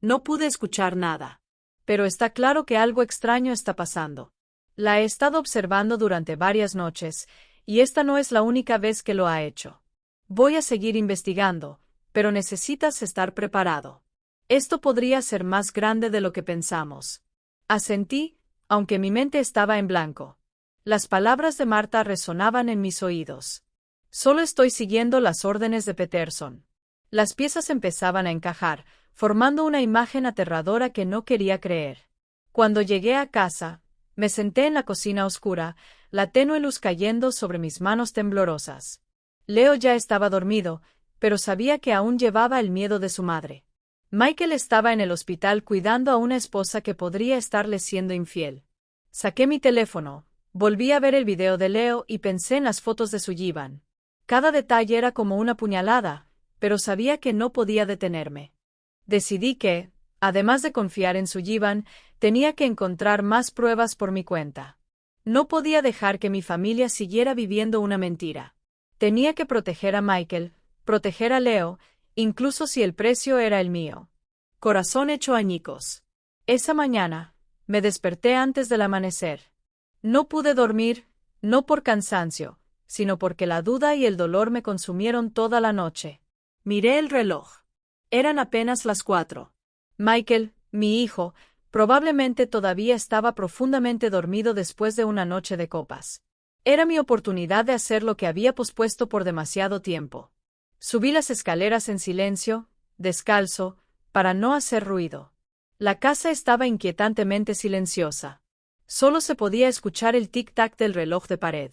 No pude escuchar nada. Pero está claro que algo extraño está pasando. La he estado observando durante varias noches, y esta no es la única vez que lo ha hecho. Voy a seguir investigando, pero necesitas estar preparado. Esto podría ser más grande de lo que pensamos. Asentí, aunque mi mente estaba en blanco. Las palabras de Marta resonaban en mis oídos. Solo estoy siguiendo las órdenes de Peterson. Las piezas empezaban a encajar, formando una imagen aterradora que no quería creer. Cuando llegué a casa, me senté en la cocina oscura, la tenue luz cayendo sobre mis manos temblorosas. Leo ya estaba dormido, pero sabía que aún llevaba el miedo de su madre. Michael estaba en el hospital cuidando a una esposa que podría estarle siendo infiel. Saqué mi teléfono, volví a ver el video de Leo y pensé en las fotos de Sullivan. Cada detalle era como una puñalada, pero sabía que no podía detenerme. Decidí que, además de confiar en Sullivan, tenía que encontrar más pruebas por mi cuenta. No podía dejar que mi familia siguiera viviendo una mentira. Tenía que proteger a Michael, proteger a Leo, incluso si el precio era el mío. Corazón hecho añicos. Esa mañana, me desperté antes del amanecer. No pude dormir, no por cansancio, sino porque la duda y el dolor me consumieron toda la noche. Miré el reloj. Eran apenas las 4. Michael, mi hijo, probablemente todavía estaba profundamente dormido después de una noche de copas. Era mi oportunidad de hacer lo que había pospuesto por demasiado tiempo. Subí las escaleras en silencio, descalzo, para no hacer ruido. La casa estaba inquietantemente silenciosa. Solo se podía escuchar el tic-tac del reloj de pared.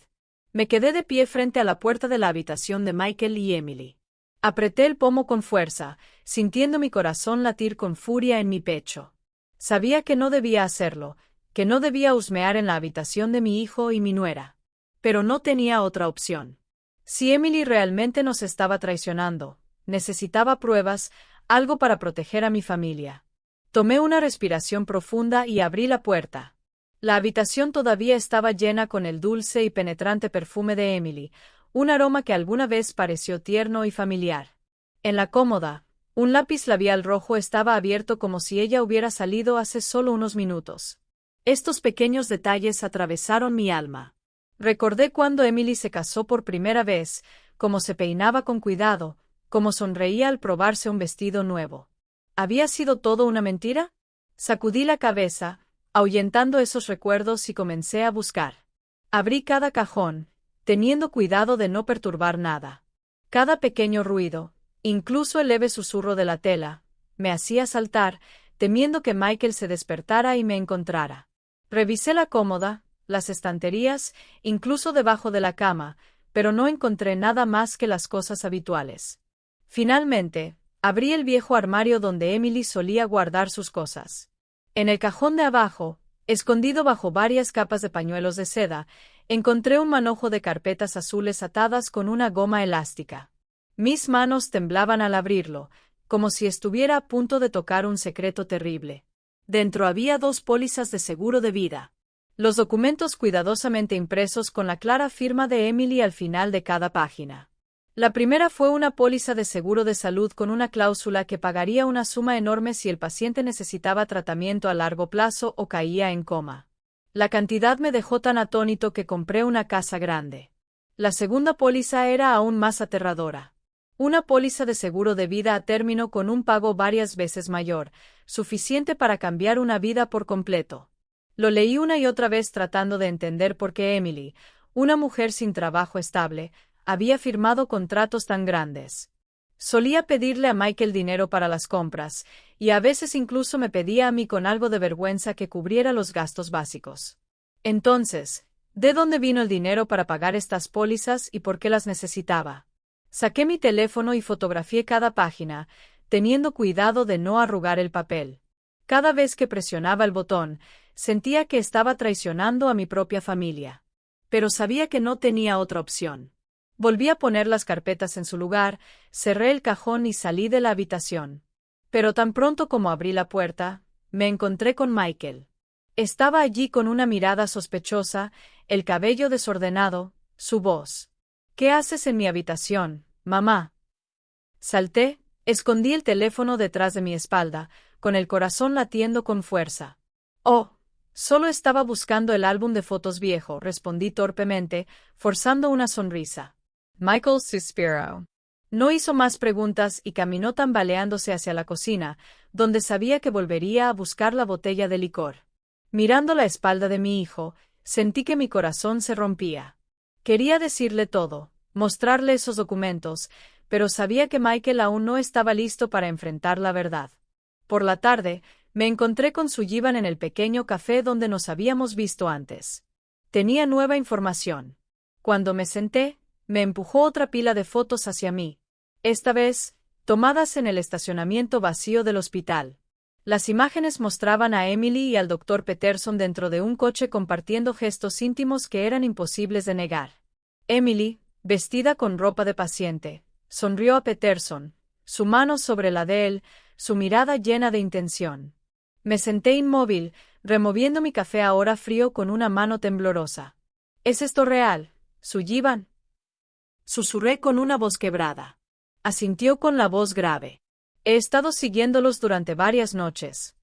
Me quedé de pie frente a la puerta de la habitación de Michael y Emily. Apreté el pomo con fuerza, sintiendo mi corazón latir con furia en mi pecho. Sabía que no debía hacerlo, que no debía husmear en la habitación de mi hijo y mi nuera. Pero no tenía otra opción. Si Emily realmente nos estaba traicionando, necesitaba pruebas, algo para proteger a mi familia. Tomé una respiración profunda y abrí la puerta. La habitación todavía estaba llena con el dulce y penetrante perfume de Emily, un aroma que alguna vez pareció tierno y familiar. En la cómoda, un lápiz labial rojo estaba abierto como si ella hubiera salido hace solo unos minutos. Estos pequeños detalles atravesaron mi alma. Recordé cuando Emily se casó por primera vez, cómo se peinaba con cuidado, cómo sonreía al probarse un vestido nuevo. ¿Había sido todo una mentira? Sacudí la cabeza, ahuyentando esos recuerdos y comencé a buscar. Abrí cada cajón, teniendo cuidado de no perturbar nada. Cada pequeño ruido, incluso el leve susurro de la tela, me hacía saltar, temiendo que Michael se despertara y me encontrara. Revisé la cómoda, las estanterías, incluso debajo de la cama, pero no encontré nada más que las cosas habituales. Finalmente, abrí el viejo armario donde Emily solía guardar sus cosas. En el cajón de abajo, escondido bajo varias capas de pañuelos de seda, encontré un manojo de carpetas azules atadas con una goma elástica. Mis manos temblaban al abrirlo, como si estuviera a punto de tocar un secreto terrible. Dentro había 2 pólizas de seguro de vida. Los documentos cuidadosamente impresos con la clara firma de Emily al final de cada página. La primera fue una póliza de seguro de salud con una cláusula que pagaría una suma enorme si el paciente necesitaba tratamiento a largo plazo o caía en coma. La cantidad me dejó tan atónito que compré una casa grande. La segunda póliza era aún más aterradora. Una póliza de seguro de vida a término con un pago varias veces mayor, suficiente para cambiar una vida por completo. Lo leí una y otra vez tratando de entender por qué Emily, una mujer sin trabajo estable, había firmado contratos tan grandes. Solía pedirle a Michael dinero para las compras, y a veces incluso me pedía a mí con algo de vergüenza que cubriera los gastos básicos. Entonces, ¿de dónde vino el dinero para pagar estas pólizas y por qué las necesitaba? Saqué mi teléfono y fotografié cada página, teniendo cuidado de no arrugar el papel. Cada vez que presionaba el botón, sentía que estaba traicionando a mi propia familia. Pero sabía que no tenía otra opción. Volví a poner las carpetas en su lugar, cerré el cajón y salí de la habitación. Pero tan pronto como abrí la puerta, me encontré con Michael. Estaba allí con una mirada sospechosa, el cabello desordenado, su voz. ¿Qué haces en mi habitación, mamá? Salté, escondí el teléfono detrás de mi espalda, con el corazón latiendo con fuerza. Oh, solo estaba buscando el álbum de fotos viejo, respondí torpemente, forzando una sonrisa. Michael suspiró. No hizo más preguntas y caminó tambaleándose hacia la cocina, donde sabía que volvería a buscar la botella de licor. Mirando la espalda de mi hijo, sentí que mi corazón se rompía. Quería decirle todo, mostrarle esos documentos, pero sabía que Michael aún no estaba listo para enfrentar la verdad. Por la tarde, me encontré con Sullivan en el pequeño café donde nos habíamos visto antes. Tenía nueva información. Cuando me senté, me empujó otra pila de fotos hacia mí. Esta vez, tomadas en el estacionamiento vacío del hospital. Las imágenes mostraban a Emily y al Dr. Peterson dentro de un coche compartiendo gestos íntimos que eran imposibles de negar. Emily, vestida con ropa de paciente, sonrió a Peterson, su mano sobre la de él, su mirada llena de intención. Me senté inmóvil, removiendo mi café ahora frío con una mano temblorosa. ¿Es esto real, Sullivan? Susurré con una voz quebrada. Asintió con la voz grave. He estado siguiéndolos durante varias noches.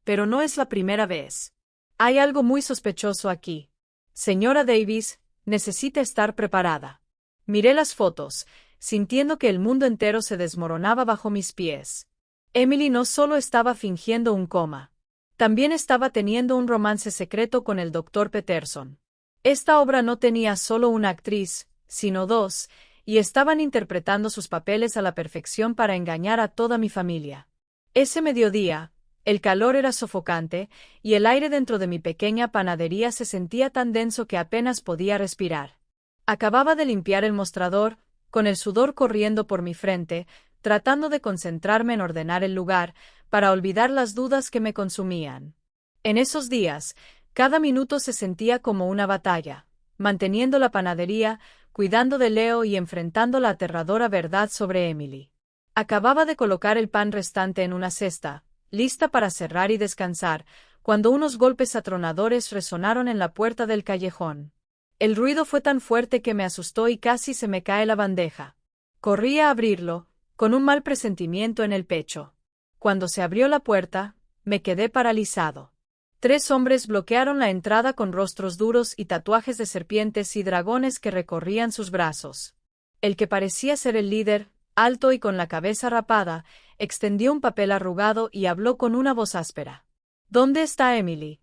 Pero no es la primera vez. Hay algo muy sospechoso aquí. Señora Davis, necesita estar preparada. Miré las fotos, sintiendo que el mundo entero se desmoronaba bajo mis pies. Emily no solo estaba fingiendo un coma. También estaba teniendo un romance secreto con el Dr. Peterson. Esta obra no tenía solo una actriz, sino dos, y estaban interpretando sus papeles a la perfección para engañar a toda mi familia. Ese mediodía, el calor era sofocante, y el aire dentro de mi pequeña panadería se sentía tan denso que apenas podía respirar. Acababa de limpiar el mostrador, con el sudor corriendo por mi frente, tratando de concentrarme en ordenar el lugar, para olvidar las dudas que me consumían. En esos días, cada minuto se sentía como una batalla, manteniendo la panadería, cuidando de Leo y enfrentando la aterradora verdad sobre Emily. Acababa de colocar el pan restante en una cesta, lista para cerrar y descansar, cuando unos golpes atronadores resonaron en la puerta del callejón. El ruido fue tan fuerte que me asustó y casi se me cae la bandeja. Corrí a abrirlo, con un mal presentimiento en el pecho. Cuando se abrió la puerta, me quedé paralizado. 3 hombres bloquearon la entrada con rostros duros y tatuajes de serpientes y dragones que recorrían sus brazos. El que parecía ser el líder, alto y con la cabeza rapada, extendió un papel arrugado y habló con una voz áspera. ¿Dónde está Emily?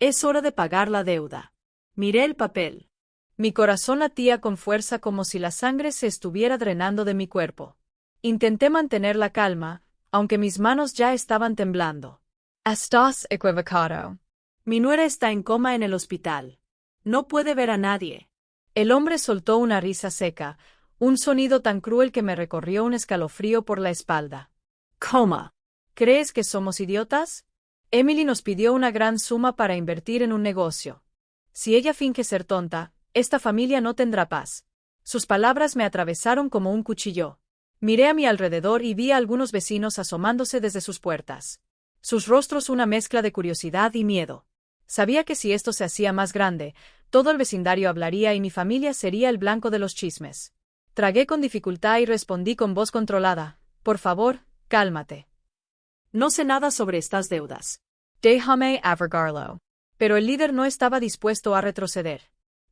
Es hora de pagar la deuda. Miré el papel. Mi corazón latía con fuerza como si la sangre se estuviera drenando de mi cuerpo. Intenté mantener la calma, aunque mis manos ya estaban temblando. Estás equivocado. Mi nuera está en coma en el hospital. No puede ver a nadie. El hombre soltó una risa seca, un sonido tan cruel que me recorrió un escalofrío por la espalda. Coma. ¿Crees que somos idiotas? Emily nos pidió una gran suma para invertir en un negocio. Si ella finge ser tonta, esta familia no tendrá paz. Sus palabras me atravesaron como un cuchillo. Miré a mi alrededor y vi a algunos vecinos asomándose desde sus puertas. Sus rostros una mezcla de curiosidad y miedo. Sabía que si esto se hacía más grande, todo el vecindario hablaría y mi familia sería el blanco de los chismes. Tragué con dificultad y respondí con voz controlada. Por favor, cálmate. No sé nada sobre estas deudas. Déjame averiguarlo. Pero el líder no estaba dispuesto a retroceder.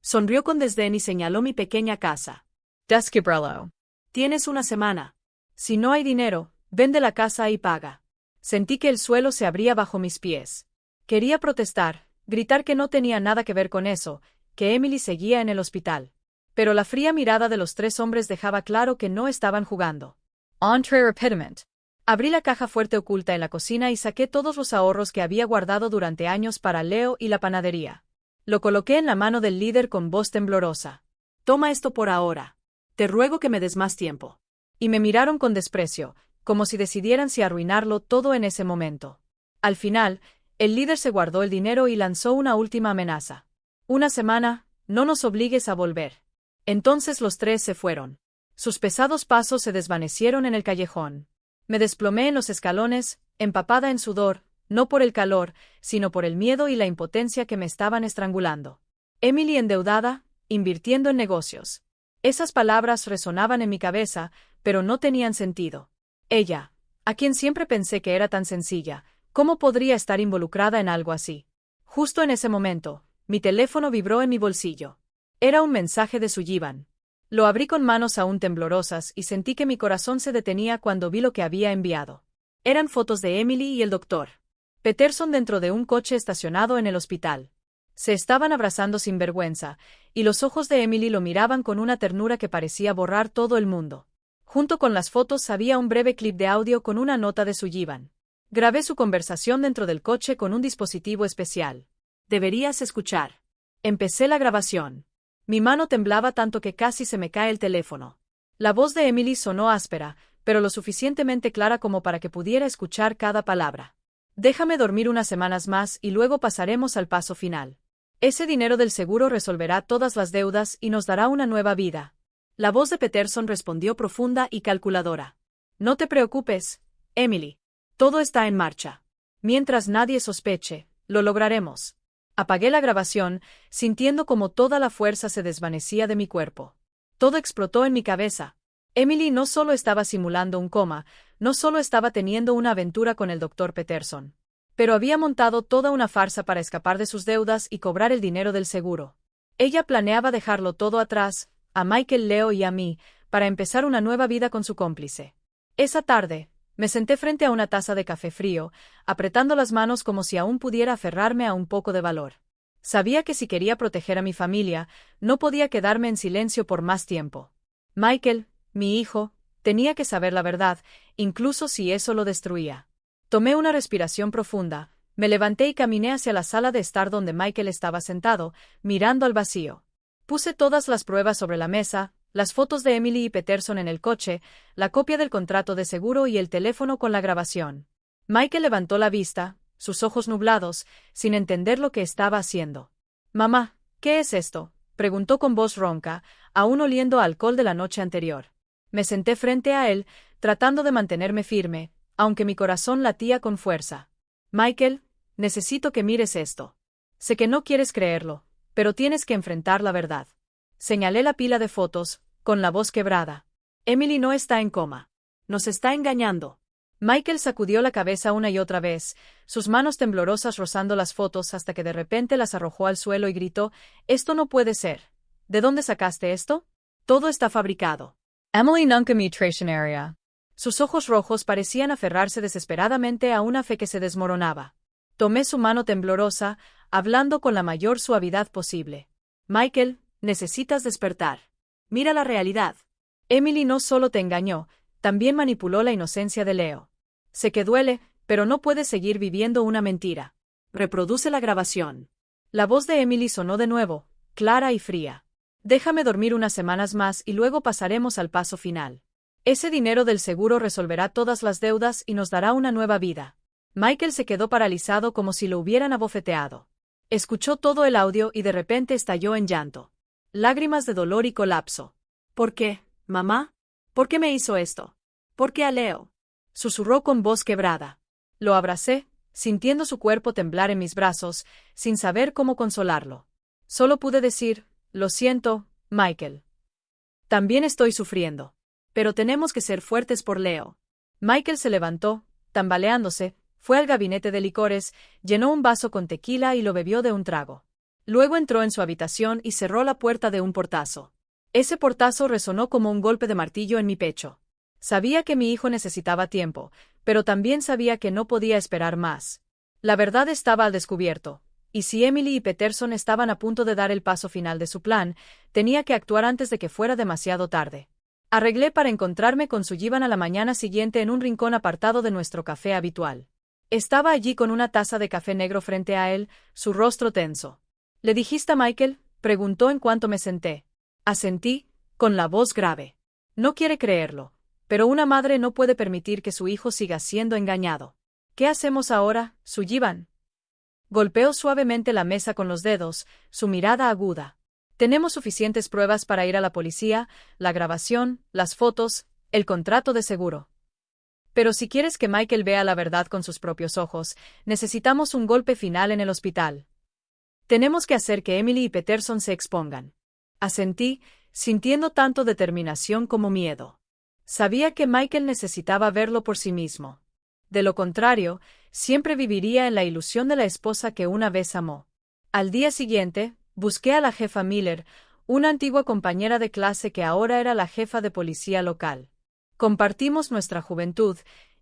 Sonrió con desdén y señaló mi pequeña casa. Descúbrelo. Tienes una semana. Si no hay dinero, vende la casa y paga. Sentí que el suelo se abría bajo mis pies. Quería protestar, gritar que no tenía nada que ver con eso, que Emily seguía en el hospital. Pero la fría mirada de los 3 hombres dejaba claro que no estaban jugando. Entré rápidamente. Abrí la caja fuerte oculta en la cocina y saqué todos los ahorros que había guardado durante años para Leo y la panadería. Lo coloqué en la mano del líder con voz temblorosa. Toma esto por ahora. Te ruego que me des más tiempo. Y me miraron con desprecio, como si decidieran si arruinarlo todo en ese momento. Al final, el líder se guardó el dinero y lanzó una última amenaza. 1 semana, no nos obligues a volver. Entonces los 3 se fueron. Sus pesados pasos se desvanecieron en el callejón. Me desplomé en los escalones, empapada en sudor, no por el calor, sino por el miedo y la impotencia que me estaban estrangulando. Emily endeudada, invirtiendo en negocios. Esas palabras resonaban en mi cabeza, pero no tenían sentido. Ella, a quien siempre pensé que era tan sencilla, ¿cómo podría estar involucrada en algo así? Justo en ese momento, mi teléfono vibró en mi bolsillo. Era un mensaje de Sullivan. Lo abrí con manos aún temblorosas y sentí que mi corazón se detenía cuando vi lo que había enviado. Eran fotos de Emily y el doctor Peterson dentro de un coche estacionado en el hospital. Se estaban abrazando sin vergüenza, y los ojos de Emily lo miraban con una ternura que parecía borrar todo el mundo. Junto con las fotos había un breve clip de audio con una nota de Sullivan. Grabé su conversación dentro del coche con un dispositivo especial. Deberías escuchar. Empecé la grabación. Mi mano temblaba tanto que casi se me cae el teléfono. La voz de Emily sonó áspera, pero lo suficientemente clara como para que pudiera escuchar cada palabra. Déjame dormir unas semanas más y luego pasaremos al paso final. Ese dinero del seguro resolverá todas las deudas y nos dará una nueva vida. La voz de Peterson respondió profunda y calculadora. No te preocupes, Emily. Todo está en marcha. Mientras nadie sospeche, lo lograremos. Apagué la grabación, sintiendo como toda la fuerza se desvanecía de mi cuerpo. Todo explotó en mi cabeza. Emily no solo estaba simulando un coma, no solo estaba teniendo una aventura con el doctor Peterson, pero había montado toda una farsa para escapar de sus deudas y cobrar el dinero del seguro. Ella planeaba dejarlo todo atrás, a Michael, Leo y a mí, para empezar una nueva vida con su cómplice. Esa tarde, me senté frente a una taza de café frío, apretando las manos como si aún pudiera aferrarme a un poco de valor. Sabía que si quería proteger a mi familia, no podía quedarme en silencio por más tiempo. Michael, mi hijo, tenía que saber la verdad, incluso si eso lo destruía. Tomé una respiración profunda, me levanté y caminé hacia la sala de estar donde Michael estaba sentado, mirando al vacío. Puse todas las pruebas sobre la mesa, las fotos de Emily y Peterson en el coche, la copia del contrato de seguro y el teléfono con la grabación. Michael levantó la vista, sus ojos nublados, sin entender lo que estaba haciendo. «Mamá, ¿qué es esto?», preguntó con voz ronca, aún oliendo a alcohol de la noche anterior. Me senté frente a él, tratando de mantenerme firme, aunque mi corazón latía con fuerza. «Michael, necesito que mires esto. Sé que no quieres creerlo, pero tienes que enfrentar la verdad». Señalé la pila de fotos, con la voz quebrada. «Emily no está en coma. Nos está engañando». Michael sacudió la cabeza una y otra vez, sus manos temblorosas rozando las fotos hasta que de repente las arrojó al suelo y gritó: «Esto no puede ser. ¿De dónde sacaste esto? Todo está fabricado». Emily nunca me traicionaría. Sus ojos rojos parecían aferrarse desesperadamente a una fe que se desmoronaba. Tomé su mano temblorosa, hablando con la mayor suavidad posible. «Michael, necesitas despertar. Mira la realidad. Emily no solo te engañó, también manipuló la inocencia de Leo. Sé que duele, pero no puedes seguir viviendo una mentira. Reproduce la grabación». La voz de Emily sonó de nuevo, clara y fría. «Déjame dormir unas semanas más y luego pasaremos al paso final. Ese dinero del seguro resolverá todas las deudas y nos dará una nueva vida». Michael se quedó paralizado como si lo hubieran abofeteado. Escuchó todo el audio y de repente estalló en llanto. Lágrimas de dolor y colapso. «¿Por qué, mamá? ¿Por qué me hizo esto? ¿Por qué a Leo?», susurró con voz quebrada. Lo abracé, sintiendo su cuerpo temblar en mis brazos, sin saber cómo consolarlo. Solo pude decir: «Lo siento, Michael. También estoy sufriendo. Pero tenemos que ser fuertes por Leo». Michael se levantó, tambaleándose, fue al gabinete de licores, llenó un vaso con tequila y lo bebió de un trago. Luego entró en su habitación y cerró la puerta de un portazo. Ese portazo resonó como un golpe de martillo en mi pecho. Sabía que mi hijo necesitaba tiempo, pero también sabía que no podía esperar más. La verdad estaba al descubierto, y si Emily y Peterson estaban a punto de dar el paso final de su plan, tenía que actuar antes de que fuera demasiado tarde. Arreglé para encontrarme con Sullivan a la mañana siguiente en un rincón apartado de nuestro café habitual. Estaba allí con una taza de café negro frente a él, su rostro tenso. «¿Le dijiste a Michael?», preguntó en cuanto me senté. Asentí, con la voz grave. No quiere creerlo, pero una madre no puede permitir que su hijo siga siendo engañado. «¿Qué hacemos ahora, Sullivan?». Golpeó suavemente la mesa con los dedos, su mirada aguda. «Tenemos suficientes pruebas para ir a la policía, la grabación, las fotos, el contrato de seguro. Pero si quieres que Michael vea la verdad con sus propios ojos, necesitamos un golpe final en el hospital. Tenemos que hacer que Emily y Peterson se expongan». Asentí, sintiendo tanto determinación como miedo. Sabía que Michael necesitaba verlo por sí mismo. De lo contrario, siempre viviría en la ilusión de la esposa que una vez amó. Al día siguiente, busqué a la jefa Miller, una antigua compañera de clase que ahora era la jefa de policía local. Compartimos nuestra juventud,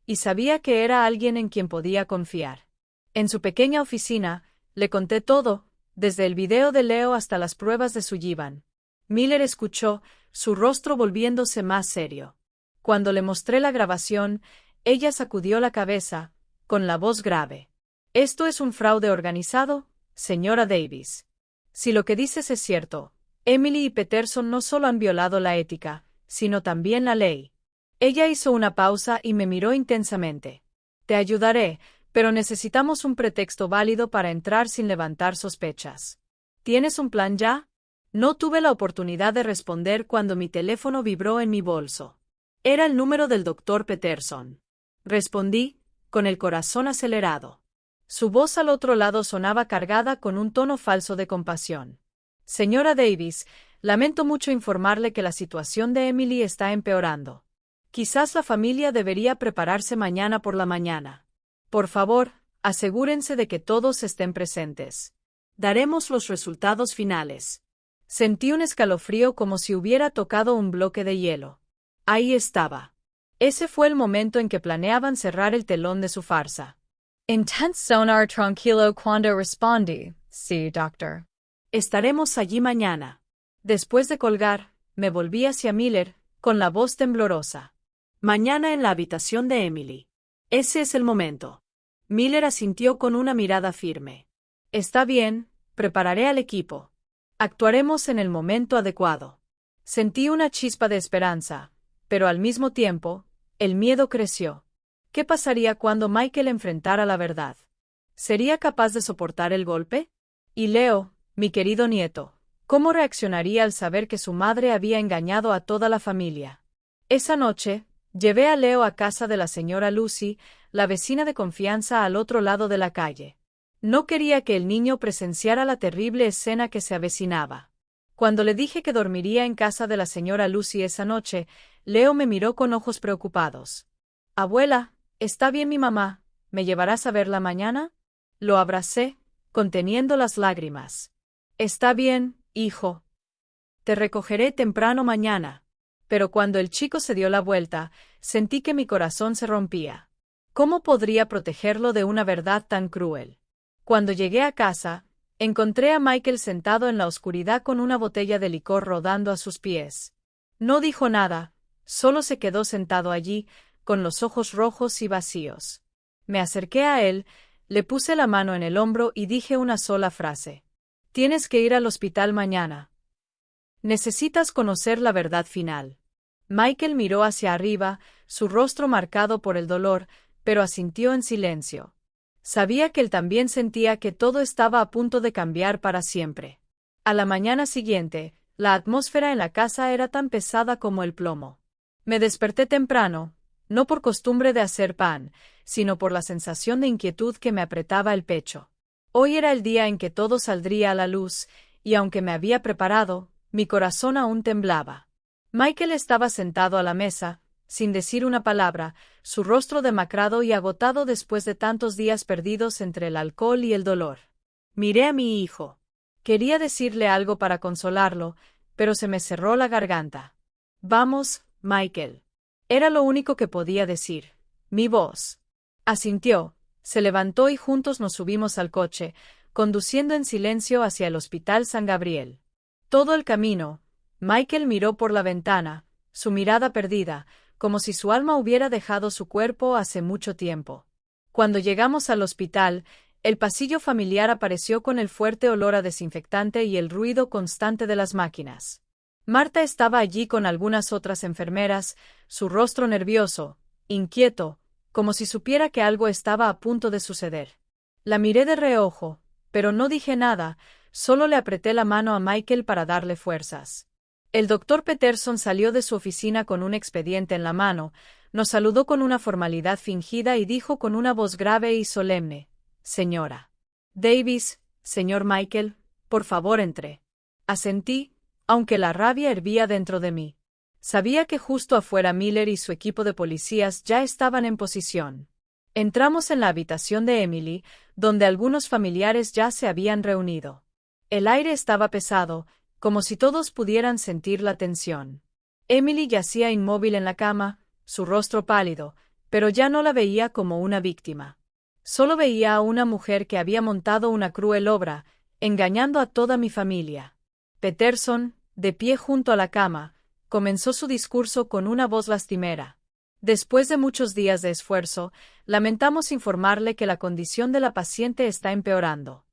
y sabía que era alguien en quien podía confiar. En su pequeña oficina, le conté todo, desde el video de Leo hasta las pruebas de Sullivan. Miller escuchó, su rostro volviéndose más serio. Cuando le mostré la grabación, ella sacudió la cabeza, con la voz grave. «Esto es un fraude organizado, señora Davis. Si lo que dices es cierto, Emily y Peterson no solo han violado la ética, sino también la ley». Ella hizo una pausa y me miró intensamente. «Te ayudaré, pero necesitamos un pretexto válido para entrar sin levantar sospechas. ¿Tienes un plan ya?» No tuve la oportunidad de responder cuando mi teléfono vibró en mi bolso. Era el número del doctor Peterson. Respondí, con el corazón acelerado. Su voz al otro lado sonaba cargada con un tono falso de compasión. «Señora Davis, lamento mucho informarle que la situación de Emily está empeorando. Quizás la familia debería prepararse mañana por la mañana. Por favor, asegúrense de que todos estén presentes. Daremos los resultados finales». Sentí un escalofrío como si hubiera tocado un bloque de hielo. Ahí estaba. Ese fue el momento en que planeaban cerrar el telón de su farsa. «Intense sonar tranquilo cuando respondí. Sí, doctor. Estaremos allí mañana». Después de colgar, me volví hacia Miller, con la voz temblorosa. «Mañana en la habitación de Emily. Ese es el momento». Miller asintió con una mirada firme. «Está bien, prepararé al equipo. Actuaremos en el momento adecuado». Sentí una chispa de esperanza, pero al mismo tiempo, el miedo creció. ¿Qué pasaría cuando Michael enfrentara la verdad? ¿Sería capaz de soportar el golpe? Y Leo, mi querido nieto, ¿cómo reaccionaría al saber que su madre había engañado a toda la familia? Esa noche, llevé a Leo a casa de la señora Lucy, la vecina de confianza al otro lado de la calle. No quería que el niño presenciara la terrible escena que se avecinaba. Cuando le dije que dormiría en casa de la señora Lucy esa noche, Leo me miró con ojos preocupados. «Abuela, ¿está bien mi mamá? ¿Me llevarás a verla mañana?» Lo abracé, conteniendo las lágrimas. «Está bien, hijo. Te recogeré temprano mañana». Pero cuando el chico se dio la vuelta, sentí que mi corazón se rompía. ¿Cómo podría protegerlo de una verdad tan cruel? Cuando llegué a casa, encontré a Michael sentado en la oscuridad con una botella de licor rodando a sus pies. No dijo nada, solo se quedó sentado allí, con los ojos rojos y vacíos. Me acerqué a él, le puse la mano en el hombro y dije una sola frase. «Tienes que ir al hospital mañana. Necesitas conocer la verdad final». Michael miró hacia arriba, su rostro marcado por el dolor, pero asintió en silencio. Sabía que él también sentía que todo estaba a punto de cambiar para siempre. A la mañana siguiente, la atmósfera en la casa era tan pesada como el plomo. Me desperté temprano, no por costumbre de hacer pan, sino por la sensación de inquietud que me apretaba el pecho. Hoy era el día en que todo saldría a la luz, y aunque me había preparado, mi corazón aún temblaba. Michael estaba sentado a la mesa, sin decir una palabra, su rostro demacrado y agotado después de tantos días perdidos entre el alcohol y el dolor. Miré a mi hijo. Quería decirle algo para consolarlo, pero se me cerró la garganta. «Vamos, Michael». Era lo único que podía decir. Mi voz. Asintió, se levantó y juntos nos subimos al coche, conduciendo en silencio hacia el Hospital San Gabriel. Todo el camino, Michael miró por la ventana, su mirada perdida, como si su alma hubiera dejado su cuerpo hace mucho tiempo. Cuando llegamos al hospital, el pasillo familiar apareció con el fuerte olor a desinfectante y el ruido constante de las máquinas. Marta estaba allí con algunas otras enfermeras, su rostro nervioso, inquieto, como si supiera que algo estaba a punto de suceder. La miré de reojo, pero no dije nada, solo le apreté la mano a Michael para darle fuerzas. El doctor Peterson salió de su oficina con un expediente en la mano, nos saludó con una formalidad fingida y dijo con una voz grave y solemne: «Señora Davis, señor Michael, por favor entre». Asentí, aunque la rabia hervía dentro de mí. Sabía que justo afuera Miller y su equipo de policías ya estaban en posición. Entramos en la habitación de Emily, donde algunos familiares ya se habían reunido. El aire estaba pesado, como si todos pudieran sentir la tensión. Emily yacía inmóvil en la cama, su rostro pálido, pero ya no la veía como una víctima. Solo veía a una mujer que había montado una cruel obra, engañando a toda mi familia. Peterson, de pie junto a la cama, comenzó su discurso con una voz lastimera. Después de muchos días de esfuerzo, lamentamos informarle que la condición de la paciente está empeorando.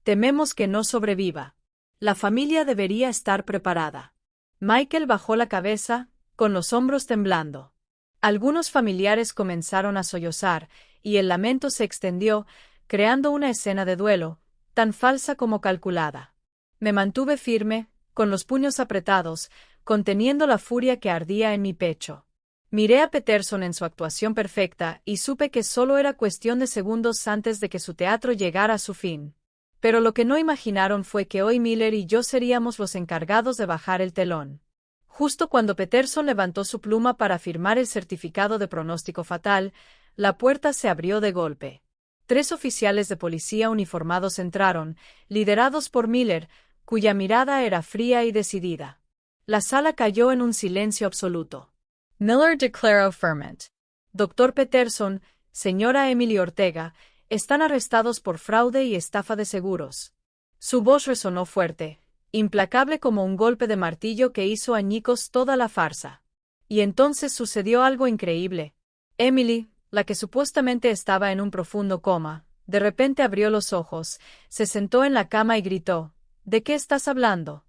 Tememos que no sobreviva. La familia debería estar preparada. Michael bajó la cabeza, con los hombros temblando. Algunos familiares comenzaron a sollozar, y el lamento se extendió, creando una escena de duelo, tan falsa como calculada. Me mantuve firme, con los puños apretados, conteniendo la furia que ardía en mi pecho. Miré a Peterson en su actuación perfecta y supe que solo era cuestión de segundos antes de que su teatro llegara a su fin. Pero lo que no imaginaron fue que hoy Miller y yo seríamos los encargados de bajar el telón. Justo cuando Peterson levantó su pluma para firmar el certificado de pronóstico fatal, la puerta se abrió de golpe. 3 oficiales de policía uniformados entraron, liderados por Miller, cuya mirada era fría y decidida. La sala cayó en un silencio absoluto. Miller declaró firmemente: Dr. Peterson, señora Emily Ortega, están arrestados por fraude y estafa de seguros. Su voz resonó fuerte, implacable como un golpe de martillo que hizo añicos toda la farsa. Y entonces sucedió algo increíble. Emily, la que supuestamente estaba en un profundo coma, de repente abrió los ojos, se sentó en la cama y gritó: ¿De qué estás hablando?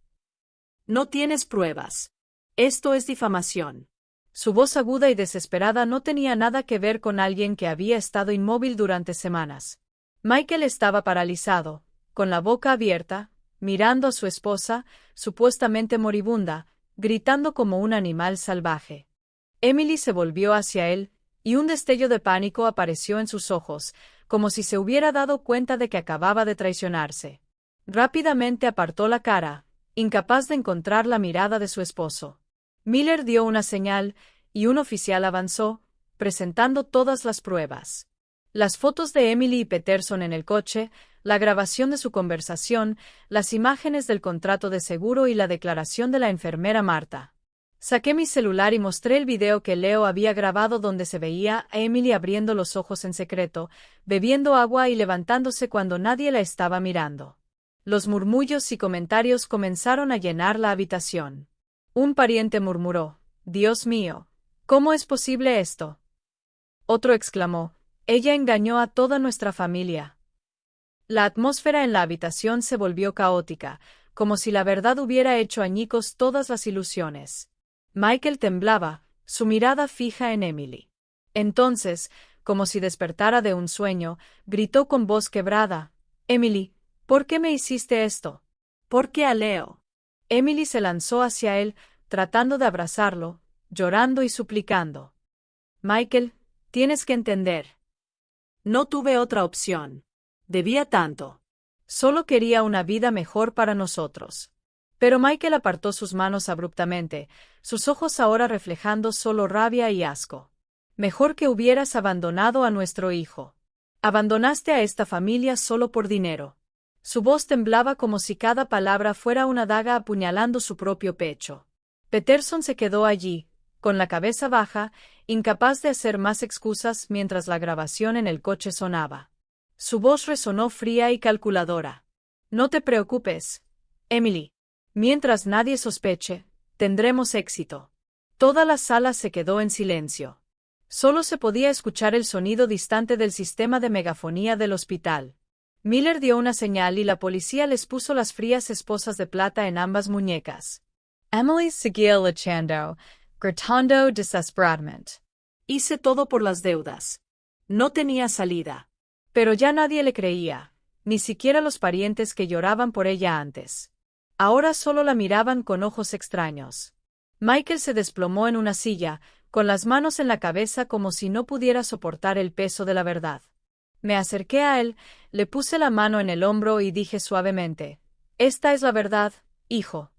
No tienes pruebas. Esto es difamación. Su voz aguda y desesperada no tenía nada que ver con alguien que había estado inmóvil durante semanas. Michael estaba paralizado, con la boca abierta, mirando a su esposa, supuestamente moribunda, gritando como un animal salvaje. Emily se volvió hacia él, y un destello de pánico apareció en sus ojos, como si se hubiera dado cuenta de que acababa de traicionarse. Rápidamente apartó la cara, incapaz de encontrar la mirada de su esposo. Miller dio una señal, y un oficial avanzó, presentando todas las pruebas. Las fotos de Emily y Peterson en el coche, la grabación de su conversación, las imágenes del contrato de seguro y la declaración de la enfermera Marta. Saqué mi celular y mostré el video que Leo había grabado donde se veía a Emily abriendo los ojos en secreto, bebiendo agua y levantándose cuando nadie la estaba mirando. Los murmullos y comentarios comenzaron a llenar la habitación. Un pariente murmuró: «Dios mío, ¿cómo es posible esto?». Otro exclamó: «Ella engañó a toda nuestra familia». La atmósfera en la habitación se volvió caótica, como si la verdad hubiera hecho añicos todas las ilusiones. Michael temblaba, su mirada fija en Emily. Entonces, como si despertara de un sueño, gritó con voz quebrada: «Emily, ¿por qué me hiciste esto?». ¿Por qué a Leo? Emily se lanzó hacia él, tratando de abrazarlo, llorando y suplicando. «Michael, tienes que entender. No tuve otra opción. Debía tanto. Solo quería una vida mejor para nosotros». Pero Michael apartó sus manos abruptamente, sus ojos ahora reflejando solo rabia y asco. «Mejor que hubieras abandonado a nuestro hijo. Abandonaste a esta familia solo por dinero». Su voz temblaba como si cada palabra fuera una daga apuñalando su propio pecho. Peterson se quedó allí, con la cabeza baja, incapaz de hacer más excusas mientras la grabación en el coche sonaba. Su voz resonó fría y calculadora. «No te preocupes, Emily. Mientras nadie sospeche, tendremos éxito». Toda la sala se quedó en silencio. Solo se podía escuchar el sonido distante del sistema de megafonía del hospital. Miller dio una señal y la policía les puso las frías esposas de plata en ambas muñecas. Emily seguía luchando, gritando desesperadamente. Hice todo por las deudas. No tenía salida. Pero ya nadie le creía, ni siquiera los parientes que lloraban por ella antes. Ahora solo la miraban con ojos extraños. Michael se desplomó en una silla, con las manos en la cabeza como si no pudiera soportar el peso de la verdad. Me acerqué a él, le puse la mano en el hombro y dije suavemente: «Esta es la verdad, hijo.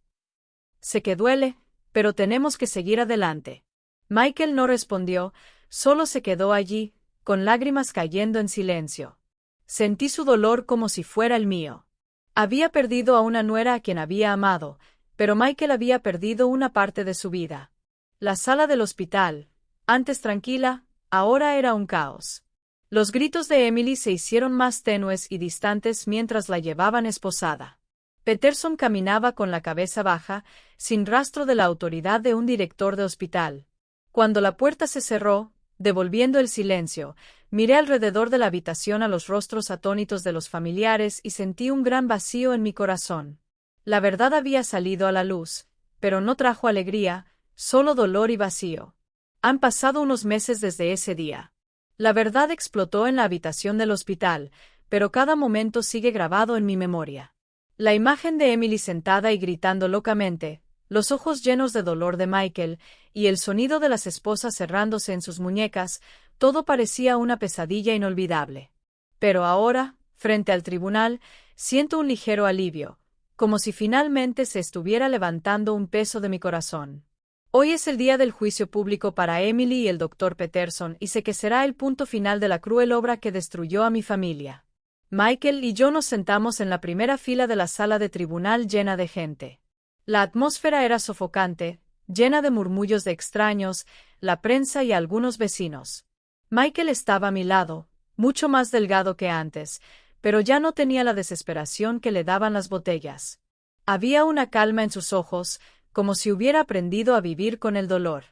Sé que duele, pero tenemos que seguir adelante. Michael no respondió, solo se quedó allí, con lágrimas cayendo en silencio. Sentí su dolor como si fuera el mío. Había perdido a una nuera a quien había amado, pero Michael había perdido una parte de su vida. La sala del hospital, antes tranquila, ahora era un caos. Los gritos de Emily se hicieron más tenues y distantes mientras la llevaban esposada. Peterson caminaba con la cabeza baja, sin rastro de la autoridad de un director de hospital. Cuando la puerta se cerró, devolviendo el silencio, miré alrededor de la habitación a los rostros atónitos de los familiares y sentí un gran vacío en mi corazón. La verdad había salido a la luz, pero no trajo alegría, solo dolor y vacío. Han pasado unos meses desde ese día. La verdad explotó en la habitación del hospital, pero cada momento sigue grabado en mi memoria. La imagen de Emily sentada y gritando locamente, los ojos llenos de dolor de Michael, y el sonido de las esposas cerrándose en sus muñecas, todo parecía una pesadilla inolvidable. Pero ahora, frente al tribunal, siento un ligero alivio, como si finalmente se estuviera levantando un peso de mi corazón. Hoy es el día del juicio público para Emily y el Dr. Peterson y sé que será el punto final de la cruel obra que destruyó a mi familia. Michael y yo nos sentamos en la primera fila de la sala de tribunal llena de gente. La atmósfera era sofocante, llena de murmullos de extraños, la prensa y algunos vecinos. Michael estaba a mi lado, mucho más delgado que antes, pero ya no tenía la desesperación que le daban las botellas. Había una calma en sus ojos, como si hubiera aprendido a vivir con el dolor.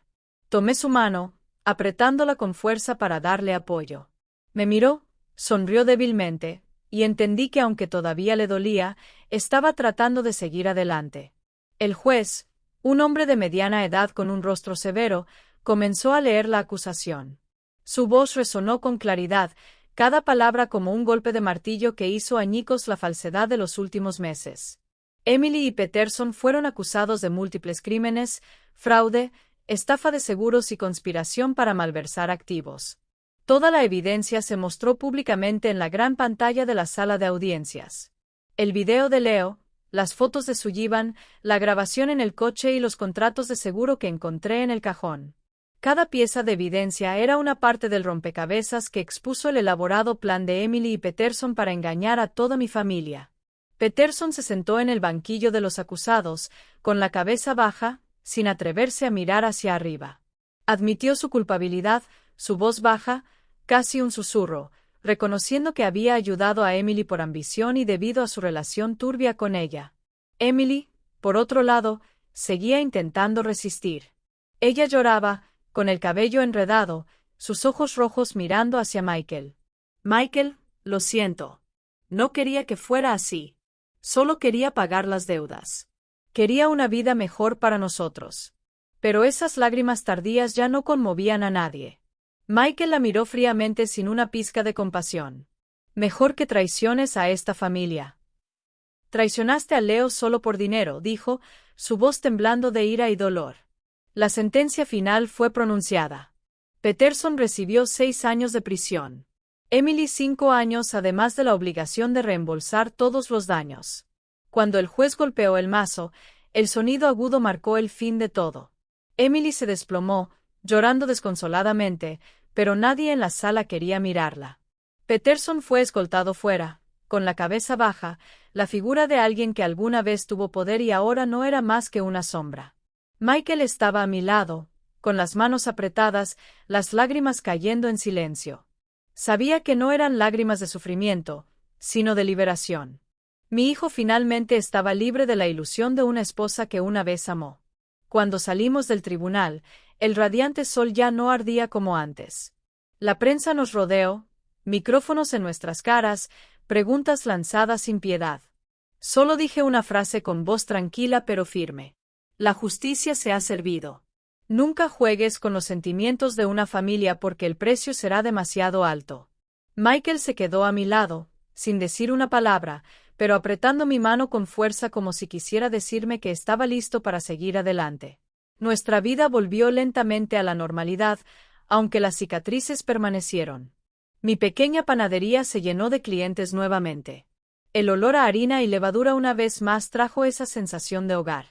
Tomé su mano, apretándola con fuerza para darle apoyo. Me miró, sonrió débilmente, y entendí que aunque todavía le dolía, estaba tratando de seguir adelante. El juez, un hombre de mediana edad con un rostro severo, comenzó a leer la acusación. Su voz resonó con claridad, cada palabra como un golpe de martillo que hizo añicos la falsedad de los últimos meses. Emily y Peterson fueron acusados de múltiples crímenes, fraude, estafa de seguros y conspiración para malversar activos. Toda la evidencia se mostró públicamente en la gran pantalla de la sala de audiencias. El video de Leo, las fotos de Sullivan, la grabación en el coche y los contratos de seguro que encontré en el cajón. Cada pieza de evidencia era una parte del rompecabezas que expuso el elaborado plan de Emily y Peterson para engañar a toda mi familia. Peterson se sentó en el banquillo de los acusados, con la cabeza baja, sin atreverse a mirar hacia arriba. Admitió su culpabilidad, su voz baja, casi un susurro, reconociendo que había ayudado a Emily por ambición y debido a su relación turbia con ella. Emily, por otro lado, seguía intentando resistir. Ella lloraba, con el cabello enredado, sus ojos rojos mirando hacia Michael. Michael, lo siento. No quería que fuera así. Solo quería pagar las deudas. Quería una vida mejor para nosotros. Pero esas lágrimas tardías ya no conmovían a nadie. Michael la miró fríamente sin una pizca de compasión. Mejor que traiciones a esta familia. Traicionaste a Leo solo por dinero, dijo, su voz temblando de ira y dolor. La sentencia final fue pronunciada. Peterson recibió 6 años de prisión. Emily 5 años además de la obligación de reembolsar todos los daños. Cuando el juez golpeó el mazo, el sonido agudo marcó el fin de todo. Emily se desplomó, llorando desconsoladamente, pero nadie en la sala quería mirarla. Peterson fue escoltado fuera, con la cabeza baja, la figura de alguien que alguna vez tuvo poder y ahora no era más que una sombra. Michael estaba a mi lado, con las manos apretadas, las lágrimas cayendo en silencio. Sabía que no eran lágrimas de sufrimiento, sino de liberación. Mi hijo finalmente estaba libre de la ilusión de una esposa que una vez amó. Cuando salimos del tribunal, el radiante sol ya no ardía como antes. La prensa nos rodeó, micrófonos en nuestras caras, preguntas lanzadas sin piedad. Solo dije una frase con voz tranquila pero firme. La justicia se ha servido. Nunca juegues con los sentimientos de una familia porque el precio será demasiado alto. Michael se quedó a mi lado, sin decir una palabra, pero apretando mi mano con fuerza como si quisiera decirme que estaba listo para seguir adelante. Nuestra vida volvió lentamente a la normalidad, aunque las cicatrices permanecieron. Mi pequeña panadería se llenó de clientes nuevamente. El olor a harina y levadura una vez más trajo esa sensación de hogar.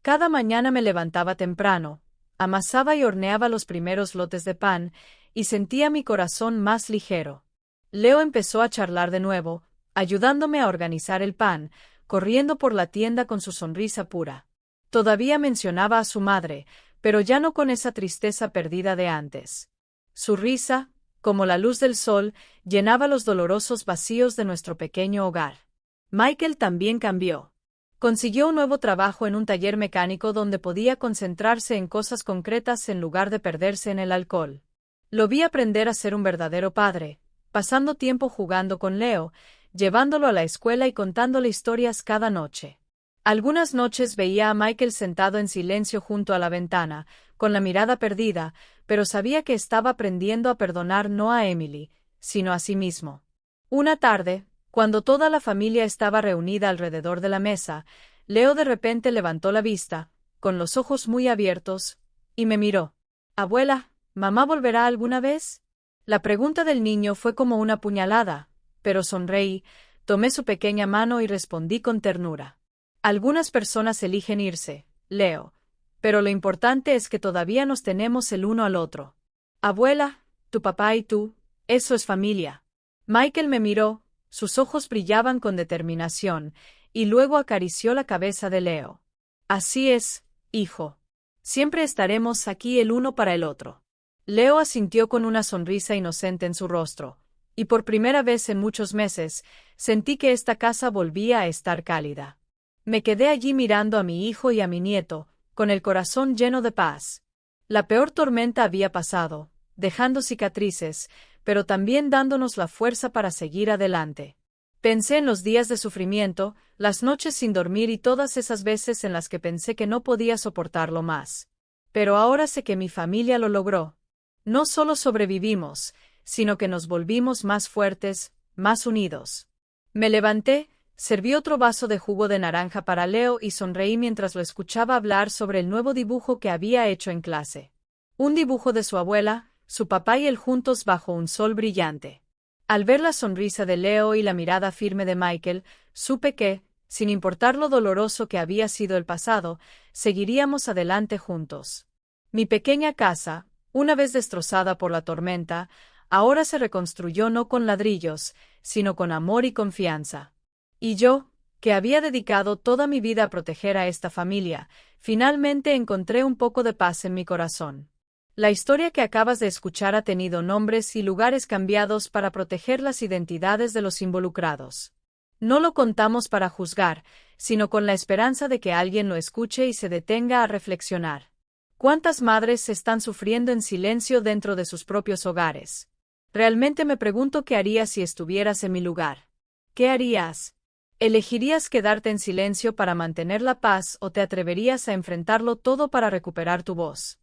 Cada mañana me levantaba temprano, amasaba y horneaba los primeros lotes de pan, y sentía mi corazón más ligero. Leo empezó a charlar de nuevo, ayudándome a organizar el pan, corriendo por la tienda con su sonrisa pura. Todavía mencionaba a su madre, pero ya no con esa tristeza perdida de antes. Su risa, como la luz del sol, llenaba los dolorosos vacíos de nuestro pequeño hogar. Michael también cambió. Consiguió un nuevo trabajo en un taller mecánico donde podía concentrarse en cosas concretas en lugar de perderse en el alcohol. Lo vi aprender a ser un verdadero padre, pasando tiempo jugando con Leo, llevándolo a la escuela y contándole historias cada noche. Algunas noches veía a Michael sentado en silencio junto a la ventana, con la mirada perdida, pero sabía que estaba aprendiendo a perdonar no a Emily, sino a sí mismo. Una tarde, cuando toda la familia estaba reunida alrededor de la mesa, Leo de repente levantó la vista, con los ojos muy abiertos, y me miró. «Abuela, ¿mamá volverá alguna vez?» La pregunta del niño fue como una puñalada, pero sonreí, tomé su pequeña mano y respondí con ternura. «Algunas personas eligen irse, Leo, pero lo importante es que todavía nos tenemos el uno al otro. Abuela, tu papá y tú, eso es familia». Michael me miró, sus ojos brillaban con determinación, y luego acarició la cabeza de Leo. «Así es, hijo. Siempre estaremos aquí el uno para el otro». Leo asintió con una sonrisa inocente en su rostro, y por primera vez en muchos meses, sentí que esta casa volvía a estar cálida. Me quedé allí mirando a mi hijo y a mi nieto, con el corazón lleno de paz. La peor tormenta había pasado, dejando cicatrices, pero también dándonos la fuerza para seguir adelante. Pensé en los días de sufrimiento, las noches sin dormir y todas esas veces en las que pensé que no podía soportarlo más. Pero ahora sé que mi familia lo logró. No solo sobrevivimos, sino que nos volvimos más fuertes, más unidos. Me levanté, serví otro vaso de jugo de naranja para Leo y sonreí mientras lo escuchaba hablar sobre el nuevo dibujo que había hecho en clase. Un dibujo de su abuela, su papá y él juntos bajo un sol brillante. Al ver la sonrisa de Leo y la mirada firme de Michael, supe que, sin importar lo doloroso que había sido el pasado, seguiríamos adelante juntos. Mi pequeña casa, una vez destrozada por la tormenta, ahora se reconstruyó no con ladrillos, sino con amor y confianza. Y yo, que había dedicado toda mi vida a proteger a esta familia, finalmente encontré un poco de paz en mi corazón. La historia que acabas de escuchar ha tenido nombres y lugares cambiados para proteger las identidades de los involucrados. No lo contamos para juzgar, sino con la esperanza de que alguien lo escuche y se detenga a reflexionar. ¿Cuántas madres están sufriendo en silencio dentro de sus propios hogares? Realmente me pregunto qué harías si estuvieras en mi lugar. ¿Qué harías? ¿Elegirías quedarte en silencio para mantener la paz o te atreverías a enfrentarlo todo para recuperar tu voz?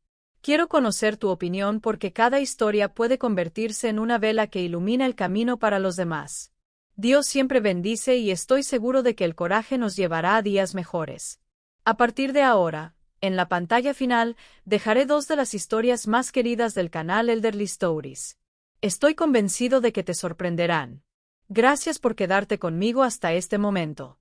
Quiero conocer tu opinión porque cada historia puede convertirse en una vela que ilumina el camino para los demás. Dios siempre bendice y estoy seguro de que el coraje nos llevará a días mejores. A partir de ahora, en la pantalla final, dejaré 2 de las historias más queridas del canal Elderly Stories. Estoy convencido de que te sorprenderán. Gracias por quedarte conmigo hasta este momento.